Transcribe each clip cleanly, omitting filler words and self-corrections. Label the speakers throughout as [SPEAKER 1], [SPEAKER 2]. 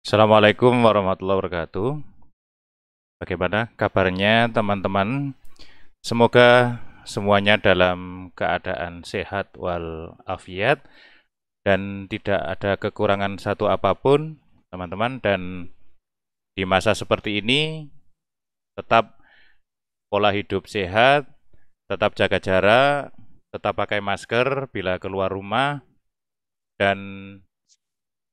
[SPEAKER 1] Assalamualaikum warahmatullahi wabarakatuh. Bagaimana kabarnya teman-teman? Semoga semuanya dalam keadaan sehat walafiat dan tidak ada kekurangan satu apapun, teman-teman. Dan di masa seperti ini, tetap pola hidup sehat, tetap jaga jarak, tetap pakai masker bila keluar rumah, dan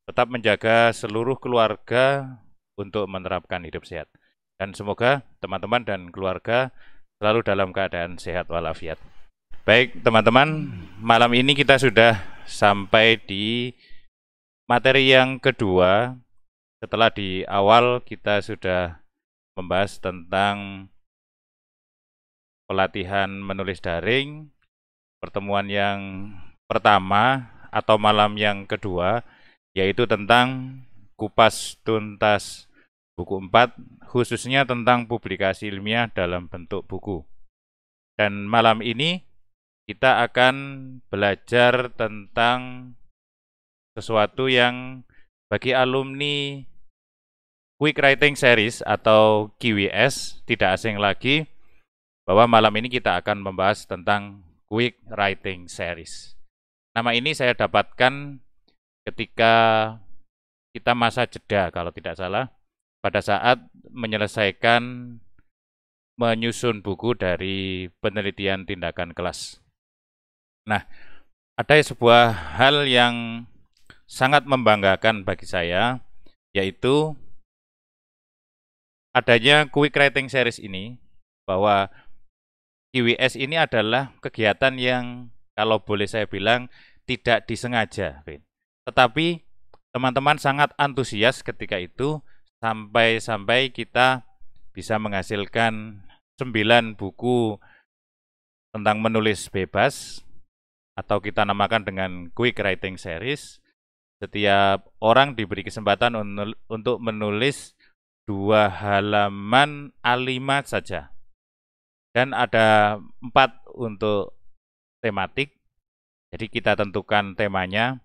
[SPEAKER 1] tetap menjaga seluruh keluarga untuk menerapkan hidup sehat. Dan semoga teman-teman dan keluarga selalu dalam keadaan sehat walafiat. Baik teman-teman, malam ini kita sudah sampai di materi yang kedua. Setelah di awal kita sudah membahas tentang pelatihan menulis daring, pertemuan yang pertama atau malam yang kedua, yaitu tentang kupas tuntas buku 4, khususnya tentang publikasi ilmiah dalam bentuk buku. Dan malam ini kita akan belajar tentang sesuatu yang bagi alumni Quick Writing Series atau QWS tidak asing lagi, bahwa malam ini kita akan membahas tentang Quick Writing Series. Nama ini saya dapatkan ketika kita masa jeda kalau tidak salah, pada saat menyelesaikan menyusun buku dari penelitian tindakan kelas. Nah, ada sebuah hal yang sangat membanggakan bagi saya, yaitu adanya Quick Writing Series ini, bahwa QWS ini adalah kegiatan yang kalau boleh saya bilang tidak disengaja, tetapi teman-teman sangat antusias ketika itu sampai kita bisa menghasilkan 9 buku tentang menulis bebas atau kita namakan dengan Quick Writing Series. Setiap orang diberi kesempatan untuk menulis 2 halaman A5 saja. Dan ada 4 untuk tematik. Jadi kita tentukan temanya.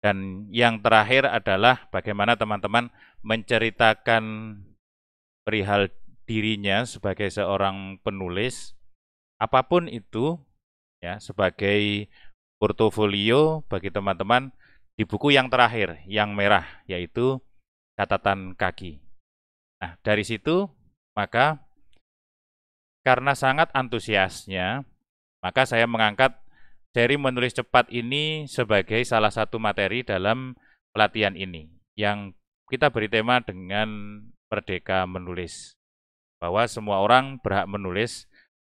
[SPEAKER 1] Dan yang terakhir adalah bagaimana teman-teman menceritakan perihal dirinya sebagai seorang penulis, apapun itu, ya, sebagai portofolio bagi teman-teman di buku yang terakhir, yang merah, yaitu catatan kaki. Nah, dari situ, maka karena sangat antusiasnya, maka saya mengangkat seri menulis cepat ini sebagai salah satu materi dalam pelatihan ini, yang kita beri tema dengan Merdeka Menulis, bahwa semua orang berhak menulis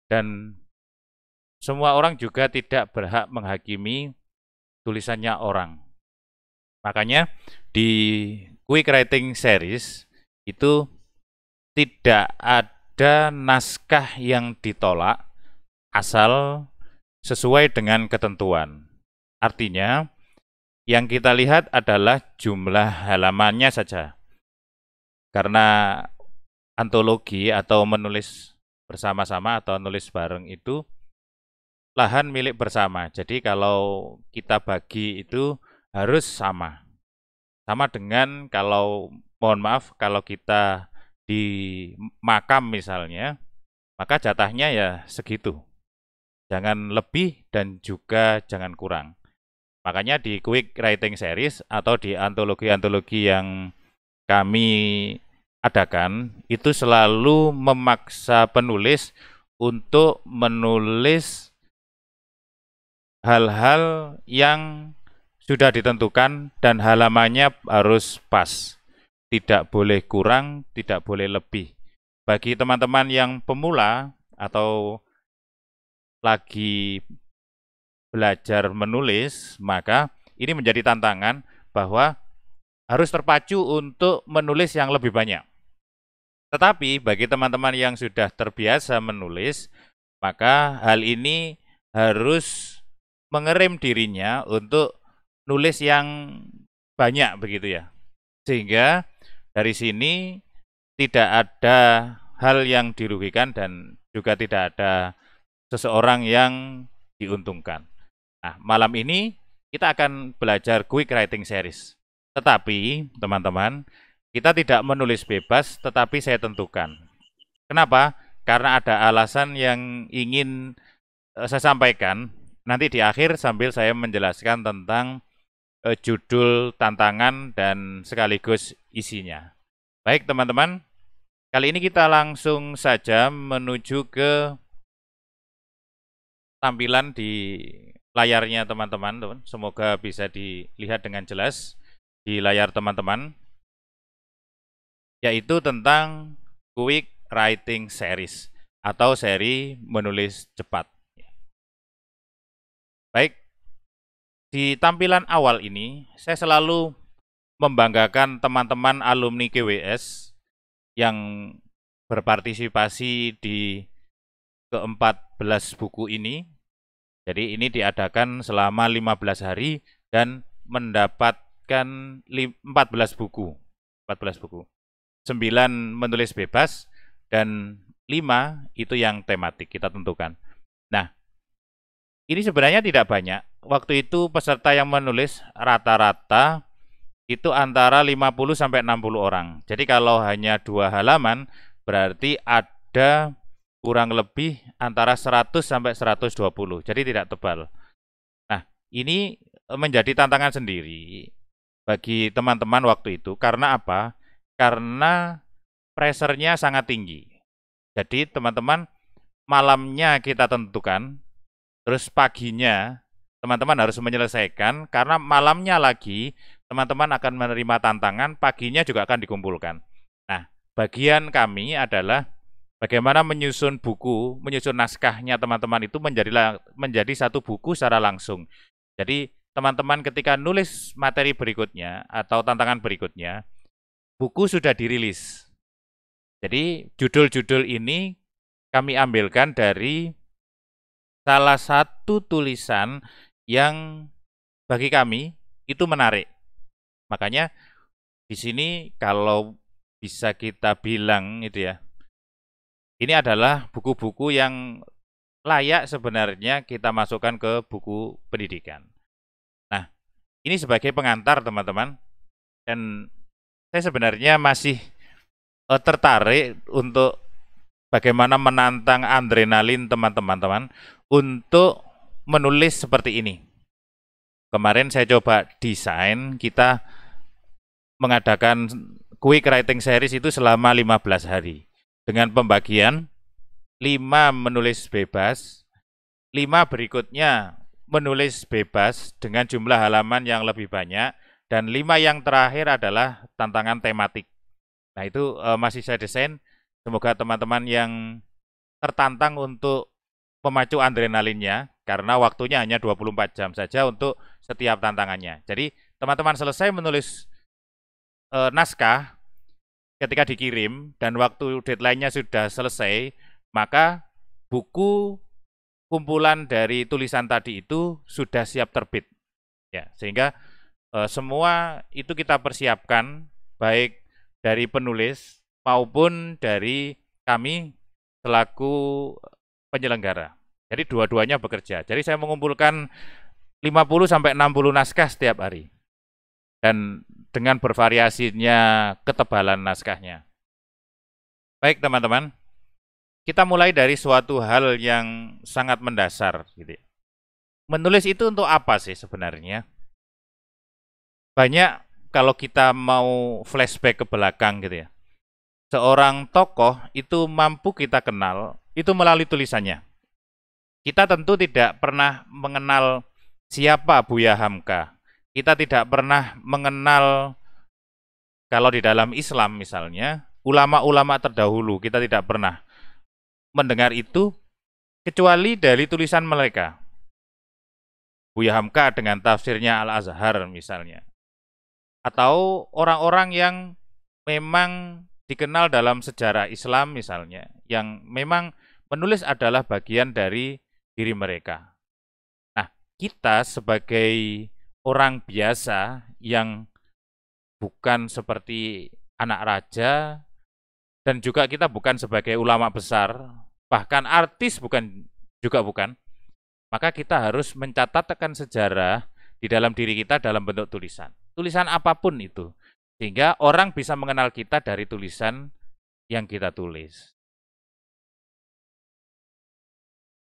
[SPEAKER 1] dan semua orang juga tidak berhak menghakimi tulisannya orang. Makanya di Quick Writing Series itu tidak ada naskah yang ditolak asal sesuai dengan ketentuan. Artinya, yang kita lihat adalah jumlah halamannya saja. Karena antologi atau menulis bersama-sama atau nulis bareng itu lahan milik bersama. Jadi kalau kita bagi itu harus sama. Sama dengan kalau, mohon maaf, kalau kita di makam misalnya, maka jatahnya ya segitu. Jangan lebih dan juga jangan kurang. Makanya di Quick Writing Series atau di antologi-antologi yang kami adakan, itu selalu memaksa penulis untuk menulis hal-hal yang sudah ditentukan dan halamannya harus pas. Tidak boleh kurang, tidak boleh lebih. Bagi teman-teman yang pemula atau lagi belajar menulis, maka ini menjadi tantangan bahwa harus terpacu untuk menulis yang lebih banyak. Tetapi bagi teman-teman yang sudah terbiasa menulis, maka hal ini harus mengerem dirinya untuk nulis yang banyak begitu ya. Sehingga dari sini tidak ada hal yang dirugikan dan juga tidak ada seseorang yang diuntungkan. Nah, malam ini kita akan belajar Quick Writing Series. Tetapi, teman-teman, Kita tidak menulis bebas, tetapi saya tentukan. Kenapa? Karena ada alasan yang ingin saya sampaikan nanti di akhir sambil saya menjelaskan tentang judul tantangan dan sekaligus isinya. Baik teman-teman, kali ini kita langsung saja menuju ke tampilan di layarnya teman-teman. Semoga bisa dilihat dengan jelas di layar teman-teman, yaitu tentang Quick Writing Series atau seri menulis cepat. Baik, di tampilan awal ini saya selalu membanggakan teman-teman alumni GWS yang berpartisipasi di ke-14 buku ini. Jadi ini diadakan selama 15 hari dan mendapatkan 14 buku. 9 menulis bebas dan 5 itu yang tematik kita tentukan. Nah, ini sebenarnya tidak banyak. Waktu itu peserta yang menulis rata-rata itu antara 50 sampai 60 orang. Jadi kalau hanya 2 halaman berarti ada kurang lebih antara 100 sampai 120. Jadi tidak tebal. Nah, ini menjadi tantangan sendiri bagi teman-teman waktu itu. Karena apa? Karena pressure-nya sangat tinggi. Jadi teman-teman malamnya kita tentukan, terus paginya teman-teman harus menyelesaikan, karena malamnya lagi teman-teman akan menerima tantangan, paginya juga akan dikumpulkan. Nah, bagian kami adalah bagaimana menyusun buku, menyusun naskahnya teman-teman itu menjadi satu buku secara langsung. Jadi teman-teman ketika nulis materi berikutnya atau tantangan berikutnya, buku sudah dirilis. Jadi judul-judul ini kami ambilkan dari salah satu tulisan yang bagi kami itu menarik. Makanya di sini kalau bisa kita bilang itu ya, ini adalah buku-buku yang layak sebenarnya kita masukkan ke buku pendidikan. Nah, ini sebagai pengantar teman-teman, dan saya sebenarnya masih tertarik untuk bagaimana menantang adrenalin teman-teman untuk menulis seperti ini. Kemarin saya coba desain, kita mengadakan Quick Writing Series itu selama 15 hari. Dengan pembagian 5 menulis bebas, 5 berikutnya menulis bebas dengan jumlah halaman yang lebih banyak, dan 5 yang terakhir adalah tantangan tematik. Nah itu masih saya desain, semoga teman-teman yang tertantang untuk memacu adrenalinnya, karena waktunya hanya 24 jam saja untuk setiap tantangannya. Jadi teman-teman selesai menulis naskah, ketika dikirim dan waktu deadline-nya sudah selesai, maka buku kumpulan dari tulisan tadi itu sudah siap terbit. Ya, sehingga semua itu kita persiapkan baik dari penulis maupun dari kami selaku penyelenggara. Jadi dua-duanya bekerja. Jadi saya mengumpulkan 50 sampai 60 naskah setiap hari. Dan dengan bervariasinya ketebalan naskahnya. Baik teman-teman, kita mulai dari suatu hal yang sangat mendasar gitu. Menulis itu untuk apa sih sebenarnya? Banyak kalau kita mau flashback ke belakang gitu ya. Seorang tokoh itu mampu kita kenal itu melalui tulisannya. Kita tentu tidak pernah mengenal siapa Buya Hamka. Kita tidak pernah mengenal, kalau di dalam Islam misalnya, ulama-ulama terdahulu, kita tidak pernah mendengar itu kecuali dari tulisan mereka. Buya Hamka dengan tafsirnya Al-Azhar misalnya. Atau orang-orang yang memang dikenal dalam sejarah Islam misalnya, yang memang menulis adalah bagian dari diri mereka. Nah, kita sebagai orang biasa yang bukan seperti anak raja, dan juga kita bukan sebagai ulama besar, bahkan artis bukan, maka kita harus mencatatkan sejarah di dalam diri kita dalam bentuk tulisan. Tulisan apapun itu. Sehingga orang bisa mengenal kita dari tulisan yang kita tulis.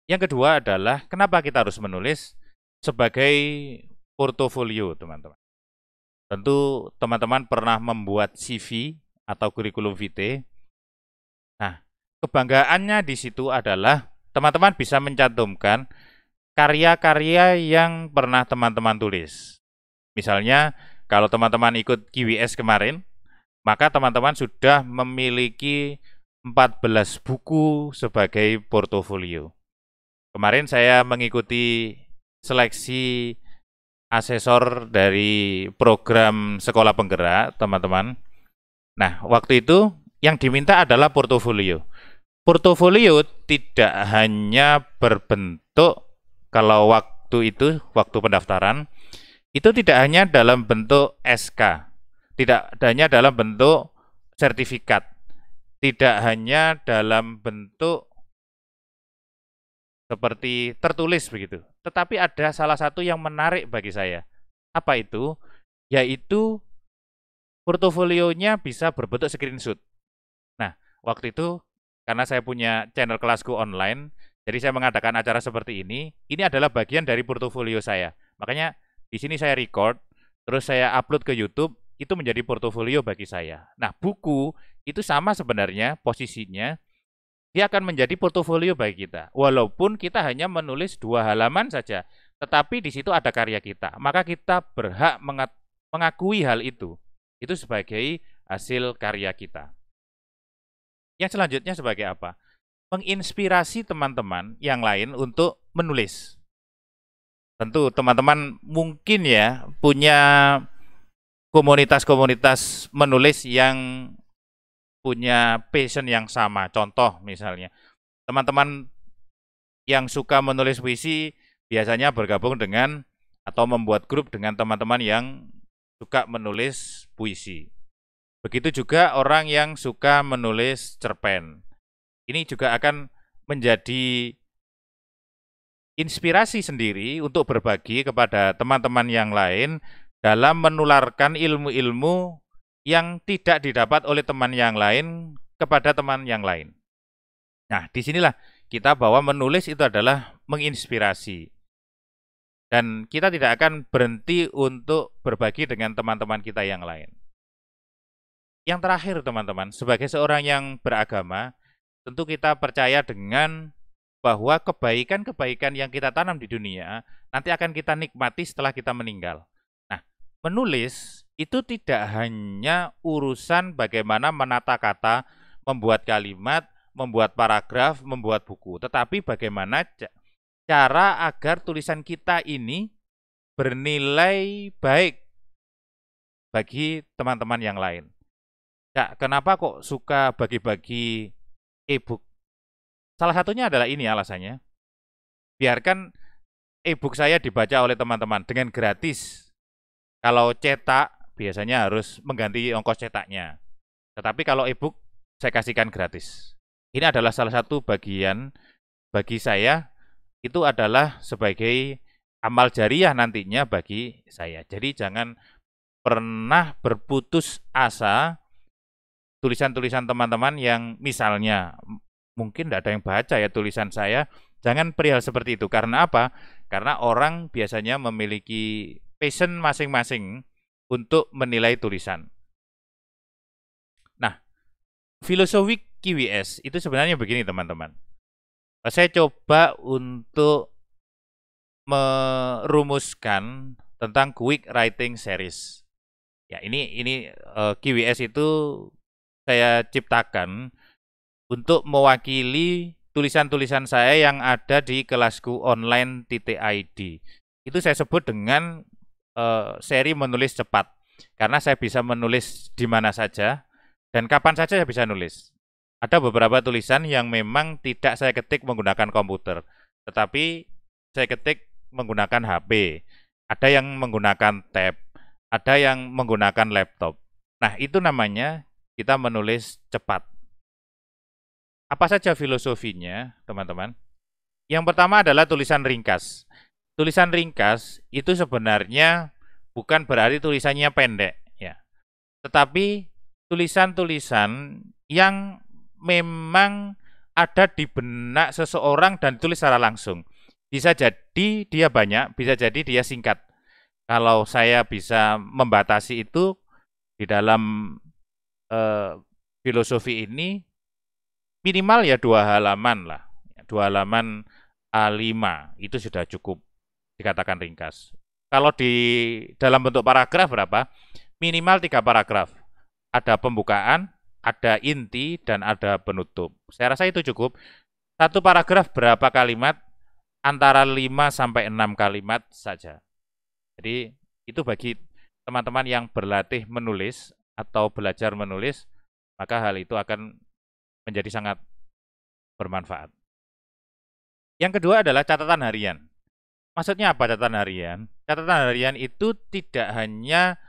[SPEAKER 1] Yang kedua adalah kenapa kita harus menulis? Sebagai portofolio, teman-teman. Tentu teman-teman pernah membuat CV atau kurikulum vitae. Nah, kebanggaannya di situ adalah teman-teman bisa mencantumkan karya-karya yang pernah teman-teman tulis. Misalnya, kalau teman-teman ikut QWS kemarin, maka teman-teman sudah memiliki 14 buku sebagai portofolio. Kemarin saya mengikuti seleksi asesor dari program sekolah penggerak, teman-teman. Nah, waktu itu yang diminta adalah portofolio. Portofolio tidak hanya berbentuk, kalau waktu itu, waktu pendaftaran, itu tidak hanya dalam bentuk SK, tidak hanya dalam bentuk sertifikat, tidak hanya dalam bentuk seperti tertulis begitu. Tetapi ada salah satu yang menarik bagi saya. Apa itu? Yaitu portofolionya bisa berbentuk screenshot. Nah, waktu itu karena saya punya channel kelasku online, jadi saya mengadakan acara seperti ini. Ini adalah bagian dari portofolio saya. Makanya di sini saya record, terus saya upload ke YouTube, itu menjadi portofolio bagi saya. Nah, buku itu sama sebenarnya posisinya, dia akan menjadi portofolio bagi kita. Walaupun kita hanya menulis 2 halaman saja, tetapi di situ ada karya kita. Maka kita berhak mengakui hal itu. Itu sebagai hasil karya kita. Yang selanjutnya sebagai apa? Menginspirasi teman-teman yang lain untuk menulis. Tentu teman-teman mungkin ya punya komunitas-komunitas menulis yang punya passion yang sama. Contoh misalnya, teman-teman yang suka menulis puisi biasanya bergabung dengan atau membuat grup dengan teman-teman yang suka menulis puisi. Begitu juga orang yang suka menulis cerpen. Ini juga akan menjadi inspirasi sendiri untuk berbagi kepada teman-teman yang lain dalam menularkan ilmu-ilmu yang tidak didapat oleh teman yang lain kepada teman yang lain. Nah, disinilah kita bahwa menulis itu adalah menginspirasi. Dan kita tidak akan berhenti untuk berbagi dengan teman-teman kita yang lain. Yang terakhir, teman-teman, sebagai seorang yang beragama, tentu kita percaya dengan bahwa kebaikan-kebaikan yang kita tanam di dunia nanti akan kita nikmati setelah kita meninggal. Nah, menulis itu tidak hanya urusan bagaimana menata kata, membuat kalimat, membuat paragraf, membuat buku, tetapi bagaimana cara agar tulisan kita ini bernilai baik bagi teman-teman yang lain. Ya, kenapa kok suka bagi-bagi e-book? Salah satunya adalah ini alasannya. Biarkan e-book saya dibaca oleh teman-teman dengan gratis. Kalau cetak, biasanya harus mengganti ongkos cetaknya. Tetapi kalau e-book, saya kasihkan gratis. Ini adalah salah satu bagian bagi saya, itu adalah sebagai amal jariah nantinya bagi saya. Jadi jangan pernah berputus asa tulisan-tulisan teman-teman yang misalnya mungkin tidak ada yang baca ya tulisan saya, jangan perihal seperti itu. Karena apa? Karena orang biasanya memiliki passion masing-masing untuk menilai tulisan. Nah, filosofi QWS itu sebenarnya begini teman-teman. Saya coba untuk merumuskan tentang quick writing series. Ya, ini QWS itu saya ciptakan untuk mewakili tulisan-tulisan saya yang ada di kelasku online.id. Itu saya sebut dengan seri menulis cepat. Karena saya bisa menulis di mana saja dan kapan saja saya bisa nulis. Ada beberapa tulisan yang memang tidak saya ketik menggunakan komputer, tetapi saya ketik menggunakan HP. Ada yang menggunakan tab, ada yang menggunakan laptop. Nah, itu namanya kita menulis cepat. Apa saja filosofinya, teman-teman? Yang pertama adalah tulisan ringkas. Tulisan ringkas itu sebenarnya bukan berarti tulisannya pendek, ya. tetapi tulisan-tulisan yang memang ada di benak seseorang dan tulis secara langsung. Bisa jadi dia banyak, bisa jadi dia singkat. Kalau saya bisa membatasi itu di dalam filosofi ini, minimal ya 2 halaman lah. 2 halaman A5 itu sudah cukup dikatakan ringkas. Kalau di dalam bentuk paragraf berapa? Minimal 3 paragraf. Ada pembukaan, ada inti, dan ada penutup. Saya rasa itu cukup. Satu paragraf berapa kalimat? Antara 5 sampai 6 kalimat saja. Jadi itu bagi teman-teman yang berlatih menulis atau belajar menulis, maka hal itu akan menjadi sangat bermanfaat. Yang kedua adalah catatan harian. Maksudnya apa catatan harian? Catatan harian itu tidak hanya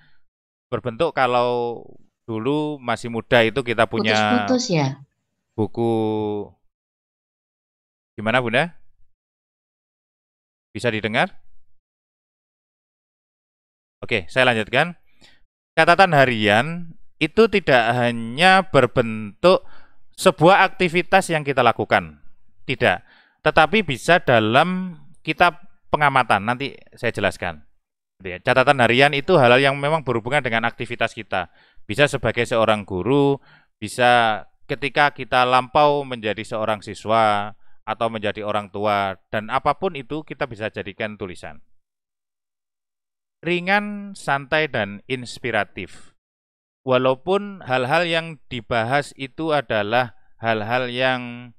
[SPEAKER 1] berbentuk kalau dulu masih muda itu kita punya
[SPEAKER 2] Putus-putus ya.
[SPEAKER 1] buku, gimana Bunda? Bisa didengar? Oke, saya lanjutkan. Catatan harian itu tidak hanya berbentuk sebuah aktivitas yang kita lakukan. Tidak. Tetapi bisa dalam kitab pengamatan. Nanti saya jelaskan. Catatan harian itu hal-hal yang memang berhubungan dengan aktivitas kita. Bisa sebagai seorang guru, bisa ketika kita lampau menjadi seorang siswa, atau menjadi orang tua, dan apapun itu kita bisa jadikan tulisan. Ringan, santai, dan inspiratif. Walaupun hal-hal yang dibahas itu adalah hal-hal yang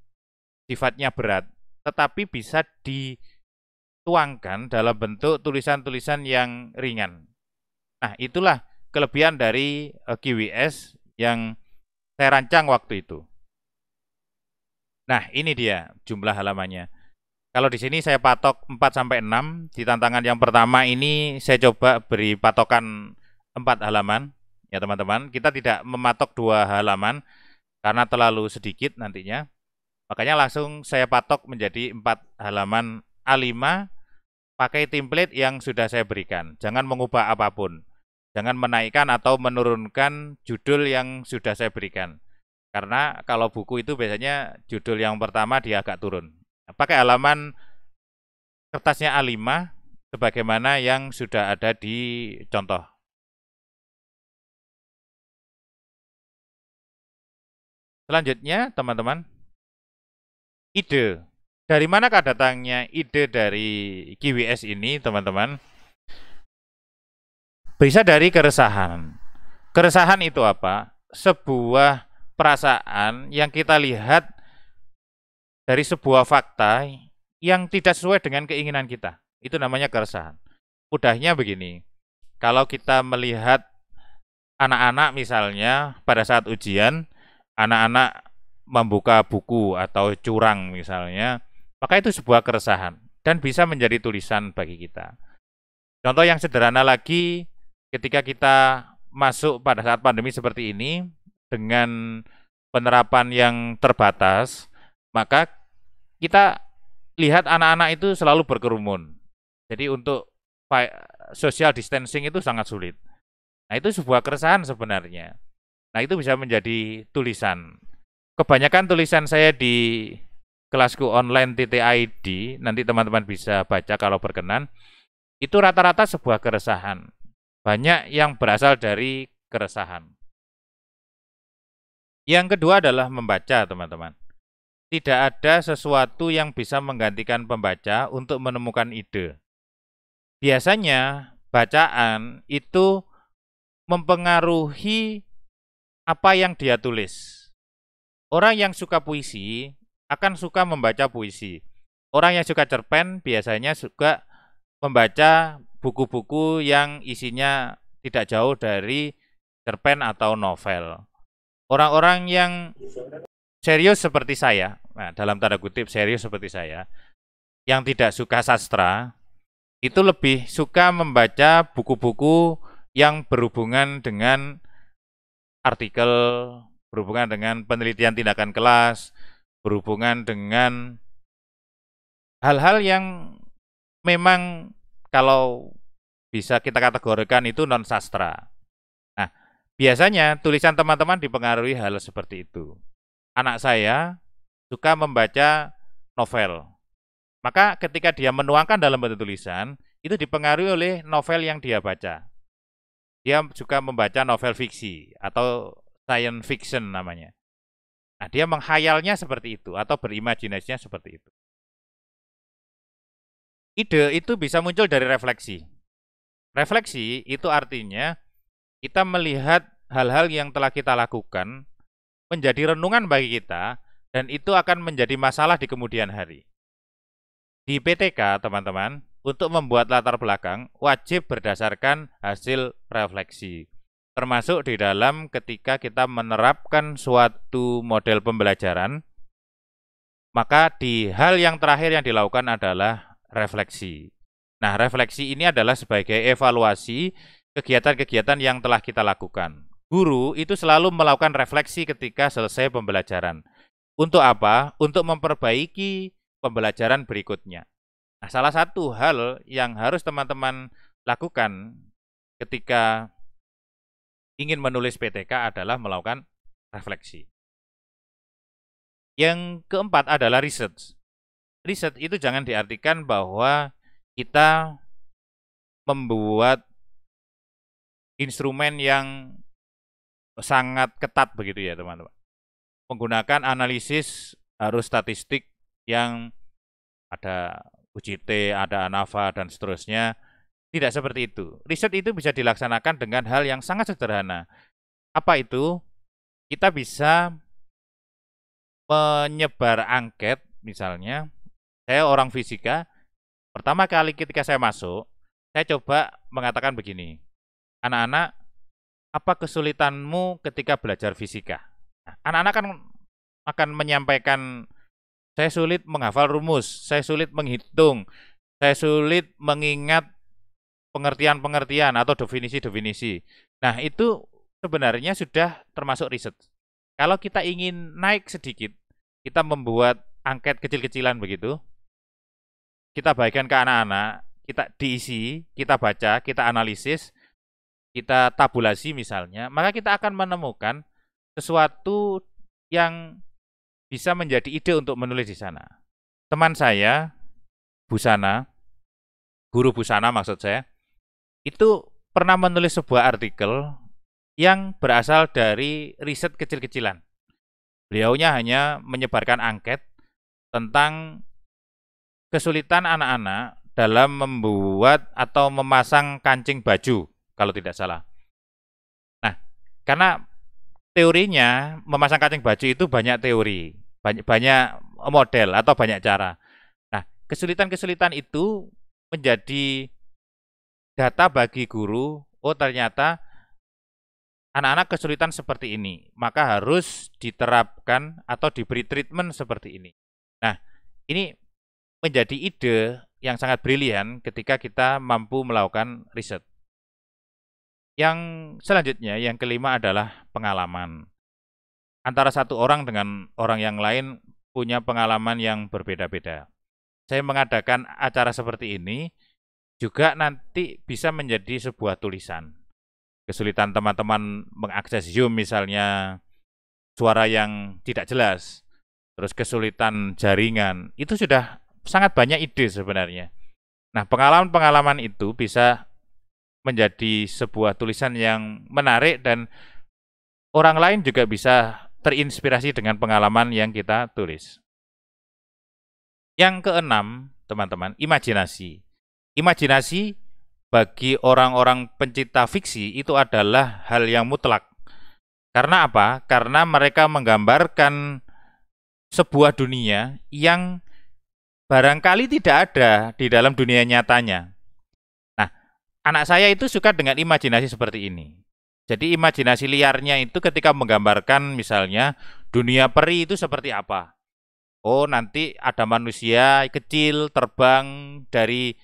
[SPEAKER 1] sifatnya berat, tetapi bisa dituangkan dalam bentuk tulisan-tulisan yang ringan. Nah, itulah kelebihan dari GWS yang saya rancang waktu itu. Nah, ini dia jumlah halamannya. Kalau di sini saya patok 4 sampai 6, di tantangan yang pertama ini saya coba beri patokan 4 halaman. Ya teman-teman, kita tidak mematok 2 halaman karena terlalu sedikit nantinya. Makanya langsung saya patok menjadi 4 halaman A5 pakai template yang sudah saya berikan. Jangan mengubah apapun. Jangan menaikkan atau menurunkan judul yang sudah saya berikan. Karena kalau buku itu biasanya judul yang pertama dia agak turun. Pakai halaman kertasnya A5 sebagaimana yang sudah ada di contoh. Selanjutnya, teman-teman, ide. Dari manakah datangnya ide dari GWS ini, teman-teman? Bisa dari keresahan. Keresahan itu apa? Sebuah perasaan yang kita lihat dari sebuah fakta yang tidak sesuai dengan keinginan kita. Itu namanya keresahan. Mudahnya begini, kalau kita melihat anak-anak misalnya pada saat ujian, anak-anak membuka buku atau curang misalnya, maka itu sebuah keresahan dan bisa menjadi tulisan bagi kita. Contoh yang sederhana lagi, ketika kita masuk pada saat pandemi seperti ini, dengan penerapan yang terbatas, maka kita lihat anak-anak itu selalu berkerumun. Jadi untuk social distancing itu sangat sulit. Nah, itu sebuah keresahan sebenarnya. Nah, itu bisa menjadi tulisan. Kebanyakan tulisan saya di kelasku online.id, nanti teman-teman bisa baca kalau berkenan, itu rata-rata sebuah keresahan. Banyak yang berasal dari keresahan. Yang kedua adalah membaca, teman-teman. Tidak ada sesuatu yang bisa menggantikan pembaca untuk menemukan ide. Biasanya bacaan itu mempengaruhi apa yang dia tulis. Orang yang suka puisi akan suka membaca puisi. Orang yang suka cerpen biasanya suka membaca buku-buku yang isinya tidak jauh dari cerpen atau novel. Orang-orang yang serius seperti saya, nah dalam tanda kutip serius seperti saya, yang tidak suka sastra, itu lebih suka membaca buku-buku yang berhubungan dengan artikel, berhubungan dengan penelitian tindakan kelas, berhubungan dengan hal-hal yang memang kalau bisa kita kategorikan itu non sastra. Nah, Biasanya tulisan teman-teman dipengaruhi hal seperti itu. Anak saya suka membaca novel. Maka ketika dia menuangkan dalam bentuk tulisan, itu dipengaruhi oleh novel yang dia baca. Dia suka membaca novel fiksi atau science fiction namanya. Nah, dia menghayalnya seperti itu atau berimajinasinya seperti itu. Ide itu bisa muncul dari refleksi. Refleksi itu artinya kita melihat hal-hal yang telah kita lakukan menjadi renungan bagi kita dan itu akan menjadi masalah di kemudian hari. Di PTK, teman-teman, untuk membuat latar belakang wajib berdasarkan hasil refleksi. Termasuk di dalam ketika kita menerapkan suatu model pembelajaran, maka di hal yang terakhir yang dilakukan adalah refleksi. Nah, refleksi ini adalah sebagai evaluasi kegiatan-kegiatan yang telah kita lakukan. Guru itu selalu melakukan refleksi ketika selesai pembelajaran. Untuk apa? Untuk memperbaiki pembelajaran berikutnya. Nah, salah satu hal yang harus teman-teman lakukan ketika ingin menulis PTK adalah melakukan refleksi. Yang keempat adalah research. Riset itu jangan diartikan bahwa kita membuat instrumen yang sangat ketat begitu ya teman-teman. Menggunakan analisis harus statistik yang ada UJT, ada ANAFA, dan seterusnya. Tidak seperti itu. Riset itu bisa dilaksanakan dengan hal yang sangat sederhana. Apa itu? Kita bisa menyebar angket, misalnya, saya orang fisika, pertama kali ketika saya masuk, saya coba mengatakan begini, anak-anak, apa kesulitanmu ketika belajar fisika? Anak-anak kan akan menyampaikan, saya sulit menghafal rumus, saya sulit menghitung, saya sulit mengingat pengertian-pengertian atau definisi-definisi. Nah, itu sebenarnya sudah termasuk riset. Kalau kita ingin naik sedikit, kita membuat angket kecil-kecilan begitu, kita bagikan ke anak-anak, kita diisi, kita baca, kita analisis, kita tabulasi misalnya, maka kita akan menemukan sesuatu yang bisa menjadi ide untuk menulis di sana. Teman saya, Busana, guru Busana maksud saya, itu pernah menulis sebuah artikel yang berasal dari riset kecil-kecilan. Beliaunya hanya menyebarkan angket tentang kesulitan anak-anak dalam membuat atau memasang kancing baju, kalau tidak salah. Nah, karena teorinya memasang kancing baju itu banyak teori, banyak model atau banyak cara. Nah, kesulitan-kesulitan itu menjadi data bagi guru, oh ternyata anak-anak kesulitan seperti ini, maka harus diterapkan atau diberi treatment seperti ini. Nah, ini menjadi ide yang sangat brilian ketika kita mampu melakukan riset. Yang selanjutnya, yang kelima adalah pengalaman. Antara satu orang dengan orang yang lain punya pengalaman yang berbeda-beda. Saya mengadakan acara seperti ini juga nanti bisa menjadi sebuah tulisan. Kesulitan teman-teman mengakses Zoom misalnya, suara yang tidak jelas, terus kesulitan jaringan, itu sudah sangat banyak ide sebenarnya. Nah, pengalaman-pengalaman itu bisa menjadi sebuah tulisan yang menarik dan orang lain juga bisa terinspirasi dengan pengalaman yang kita tulis. Yang keenam, teman-teman, imajinasi. Imajinasi bagi orang-orang pencipta fiksi itu adalah hal yang mutlak. Karena apa? Karena mereka menggambarkan sebuah dunia yang barangkali tidak ada di dalam dunia nyatanya. Nah, anak saya itu suka dengan imajinasi seperti ini. Jadi imajinasi liarnya itu ketika menggambarkan misalnya dunia peri itu seperti apa. Oh, nanti ada manusia kecil terbang dari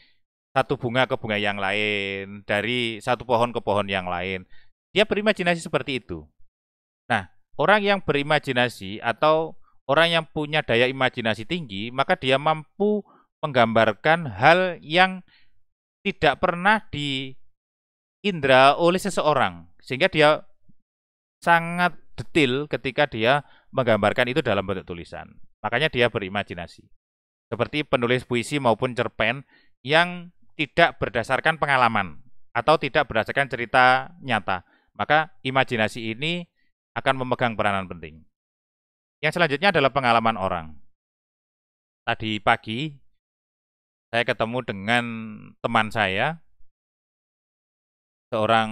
[SPEAKER 1] satu bunga ke bunga yang lain, dari satu pohon ke pohon yang lain. Dia berimajinasi seperti itu. Nah, orang yang berimajinasi atau orang yang punya daya imajinasi tinggi, maka dia mampu menggambarkan hal yang tidak pernah diindra oleh seseorang. Sehingga dia sangat detail ketika dia menggambarkan itu dalam bentuk tulisan. Makanya dia berimajinasi. Seperti penulis puisi maupun cerpen yang tidak berdasarkan pengalaman atau tidak berdasarkan cerita nyata. Maka imajinasi ini akan memegang peranan penting. Yang selanjutnya adalah pengalaman orang. Tadi pagi saya ketemu dengan teman saya, seorang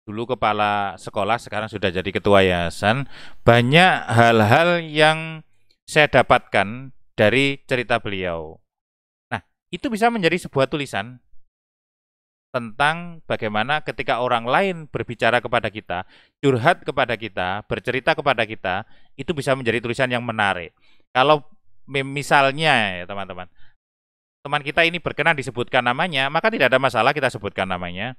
[SPEAKER 1] dulu kepala sekolah, sekarang sudah jadi ketua yayasan. Banyak hal-hal yang saya dapatkan dari cerita beliau. Nah, itu bisa menjadi sebuah tulisan tentang bagaimana ketika orang lain berbicara kepada kita, curhat kepada kita, bercerita kepada kita, itu bisa menjadi tulisan yang menarik. Kalau misalnya ya teman-teman, teman kita ini berkenan disebutkan namanya, maka tidak ada masalah kita sebutkan namanya.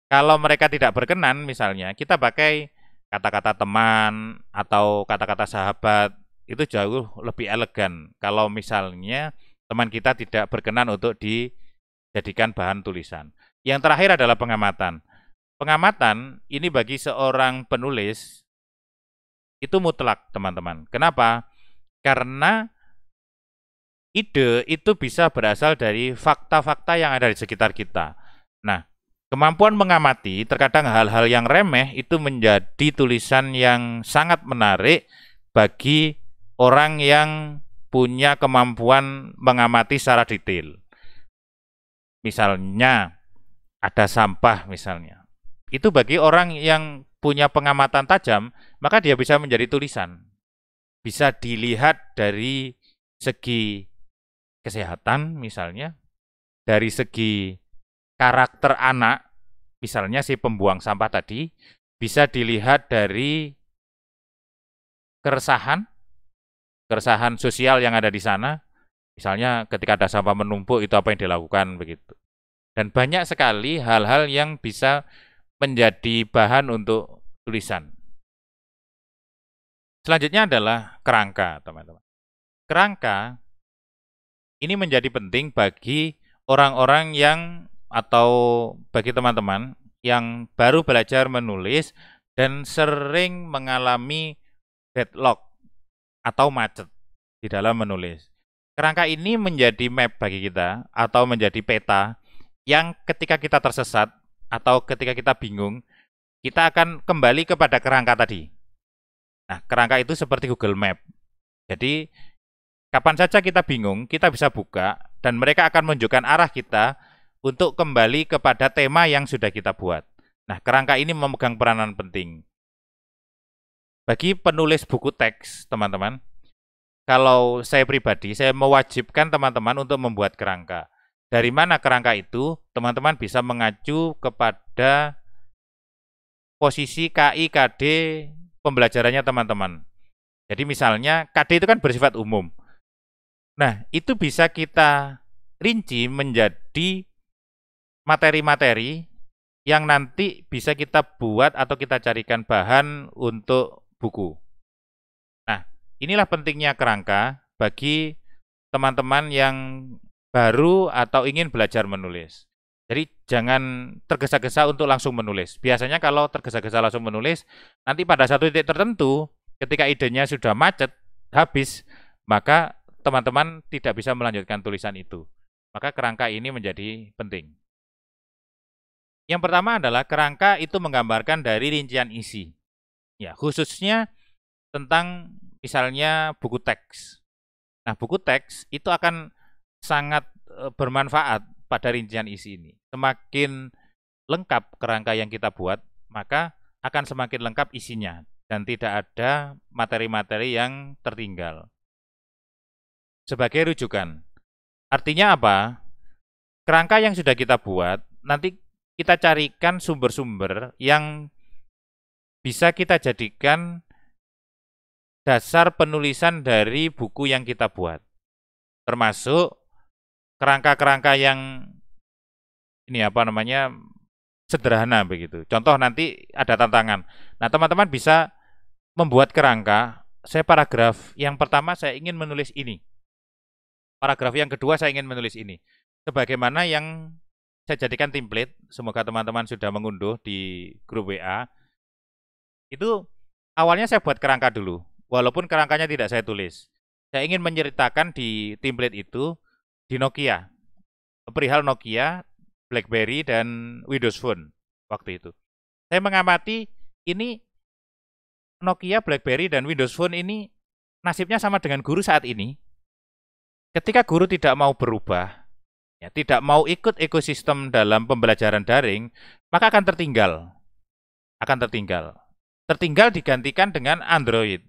[SPEAKER 1] Kalau mereka tidak berkenan misalnya, kita pakai kata-kata teman atau kata-kata sahabat, itu jauh lebih elegan. Kalau misalnya teman kita tidak berkenan untuk dijadikan bahan tulisan. Yang terakhir adalah pengamatan. Pengamatan ini bagi seorang penulis itu mutlak, teman-teman. Kenapa? Karena ide itu bisa berasal dari fakta-fakta yang ada di sekitar kita. Nah, kemampuan mengamati, terkadang hal-hal yang remeh itu menjadi tulisan yang sangat menarik bagi orang yang punya kemampuan mengamati secara detail. Misalnya, ada sampah misalnya. Itu bagi orang yang punya pengamatan tajam, maka dia bisa menjadi tulisan. Bisa dilihat dari segi kesehatan misalnya, dari segi karakter anak, misalnya si pembuang sampah tadi, bisa dilihat dari keresahan sosial yang ada di sana. Misalnya ketika ada sampah menumpuk, itu apa yang dilakukan begitu. Dan banyak sekali hal-hal yang bisa menjadi bahan untuk tulisan. Selanjutnya adalah kerangka, teman-teman. Kerangka ini menjadi penting bagi orang-orang yang atau bagi teman-teman yang baru belajar menulis dan sering mengalami deadlock atau macet di dalam menulis. Kerangka ini menjadi map bagi kita atau menjadi peta yang ketika kita tersesat atau ketika kita bingung, kita akan kembali kepada kerangka tadi. Nah, kerangka itu seperti Google Map. Jadi, kapan saja kita bingung, kita bisa buka dan mereka akan menunjukkan arah kita untuk kembali kepada tema yang sudah kita buat. Nah, kerangka ini memegang peranan penting. Bagi penulis buku teks, teman-teman, kalau saya pribadi, saya mewajibkan teman-teman untuk membuat kerangka. Dari mana kerangka itu? Teman-teman bisa mengacu kepada posisi KI, KD, pembelajarannya teman-teman. Jadi misalnya KD itu kan bersifat umum. Nah, itu bisa kita rinci menjadi materi-materi yang nanti bisa kita buat atau kita carikan bahan untuk buku. Nah, inilah pentingnya kerangka bagi teman-teman yang baru atau ingin belajar menulis. Jadi jangan tergesa-gesa untuk langsung menulis. Biasanya kalau tergesa-gesa langsung menulis, nanti pada satu titik tertentu, ketika idenya sudah macet, habis, maka teman-teman tidak bisa melanjutkan tulisan itu. Maka kerangka ini menjadi penting. Yang pertama adalah kerangka itu menggambarkan dari rincian isi. Ya, khususnya tentang misalnya buku teks. Nah, buku teks itu akan sangat bermanfaat pada rincian isi ini. Semakin lengkap kerangka yang kita buat, maka akan semakin lengkap isinya dan tidak ada materi-materi yang tertinggal. Sebagai rujukan, artinya apa? Kerangka yang sudah kita buat, nanti kita carikan sumber-sumber yang bisa kita jadikan dasar penulisan dari buku yang kita buat. Termasuk kerangka-kerangka yang ini sederhana begitu. Contoh nanti ada tantangan. Nah, teman-teman bisa membuat kerangka. Saya paragraf yang pertama saya ingin menulis ini. Paragraf yang kedua saya ingin menulis ini. Sebagaimana yang saya jadikan template, semoga teman-teman sudah mengunduh di grup WA. Itu awalnya saya buat kerangka dulu, walaupun kerangkanya tidak saya tulis. Saya ingin menceritakan di template itu di Nokia, perihal Nokia, BlackBerry, dan Windows Phone waktu itu. Saya mengamati ini Nokia, BlackBerry, dan Windows Phone ini nasibnya sama dengan guru saat ini. Ketika guru tidak mau berubah, ya, tidak mau ikut ekosistem dalam pembelajaran daring, maka akan tertinggal. Tertinggal digantikan dengan Android.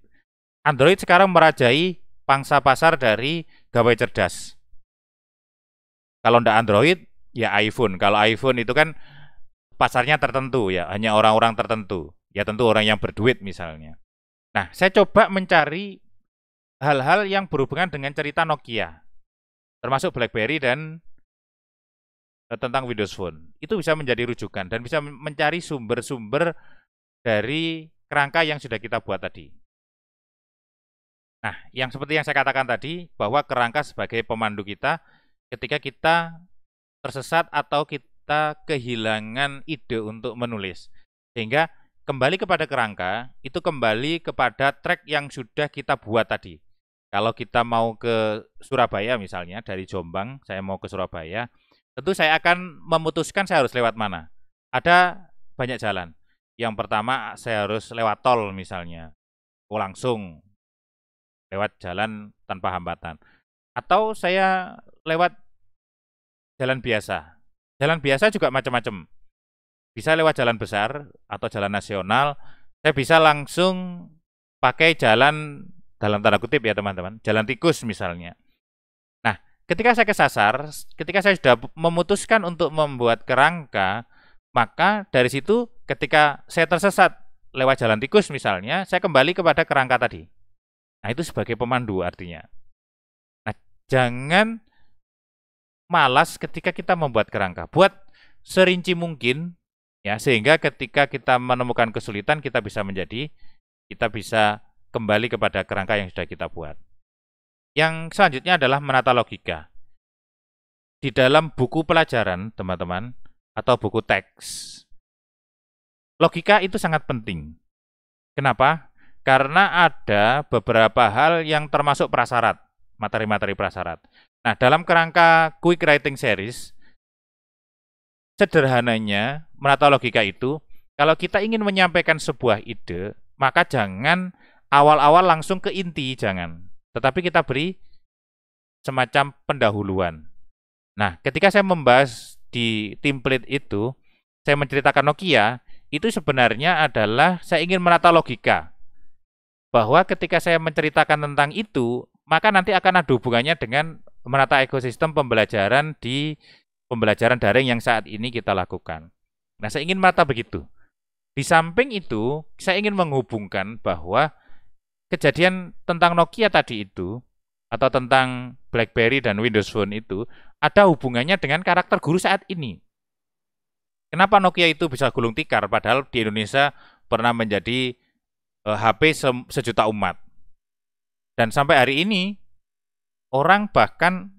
[SPEAKER 1] Android sekarang merajai pangsa pasar dari gawai cerdas. Kalau tidak Android, ya iPhone. Kalau iPhone itu kan pasarnya tertentu, ya, hanya orang-orang tertentu. Ya tentu orang yang berduit misalnya. Nah, saya coba mencari hal-hal yang berhubungan dengan cerita Nokia, termasuk BlackBerry dan tentang Windows Phone. Itu bisa menjadi rujukan dan bisa mencari sumber-sumber dari kerangka yang sudah kita buat tadi. Nah, yang seperti yang saya katakan tadi, bahwa kerangka sebagai pemandu kita ketika kita tersesat atau kita kehilangan ide untuk menulis. Sehingga kembali kepada kerangka, itu kembali kepada track yang sudah kita buat tadi. Kalau kita mau ke Surabaya misalnya, dari Jombang, saya mau ke Surabaya, tentu saya akan memutuskan saya harus lewat mana. Ada banyak jalan. Yang pertama, saya harus lewat tol misalnya, langsung lewat jalan tanpa hambatan. Atau saya lewat jalan biasa. Jalan biasa juga macam-macam. Bisa lewat jalan besar atau jalan nasional. Saya bisa langsung pakai jalan, dalam tanda kutip ya teman-teman, jalan tikus misalnya. Nah, ketika saya kesasar, ketika saya sudah memutuskan untuk membuat kerangka, maka dari situ ketika saya tersesat lewat jalan tikus misalnya, saya kembali kepada kerangka tadi. Nah, itu sebagai pemandu artinya. Nah, jangan malas ketika kita membuat kerangka. Buat serinci mungkin, ya, sehingga ketika kita menemukan kesulitan, kita bisa kembali kepada kerangka yang sudah kita buat. Yang selanjutnya adalah menata logika. Di dalam buku pelajaran, teman-teman, atau buku teks, logika itu sangat penting. Kenapa? Karena ada beberapa hal yang termasuk prasyarat, materi-materi prasyarat. Nah, dalam kerangka Quick Writing Series, sederhananya menata logika itu, kalau kita ingin menyampaikan sebuah ide, maka jangan awal-awal langsung ke inti, jangan. Tetapi kita beri semacam pendahuluan. Nah, ketika saya membahas di template itu, saya menceritakan Nokia, itu sebenarnya adalah saya ingin menata logika. Bahwa ketika saya menceritakan tentang itu, maka nanti akan ada hubungannya dengan menata ekosistem pembelajaran di pembelajaran daring yang saat ini kita lakukan. Nah, saya ingin menata begitu. Di samping itu, saya ingin menghubungkan bahwa kejadian tentang Nokia tadi itu, atau tentang BlackBerry dan Windows Phone itu, ada hubungannya dengan karakter guru saat ini. Kenapa Nokia itu bisa gulung tikar, padahal di Indonesia pernah menjadi HP sejuta umat. Dan sampai hari ini, orang bahkan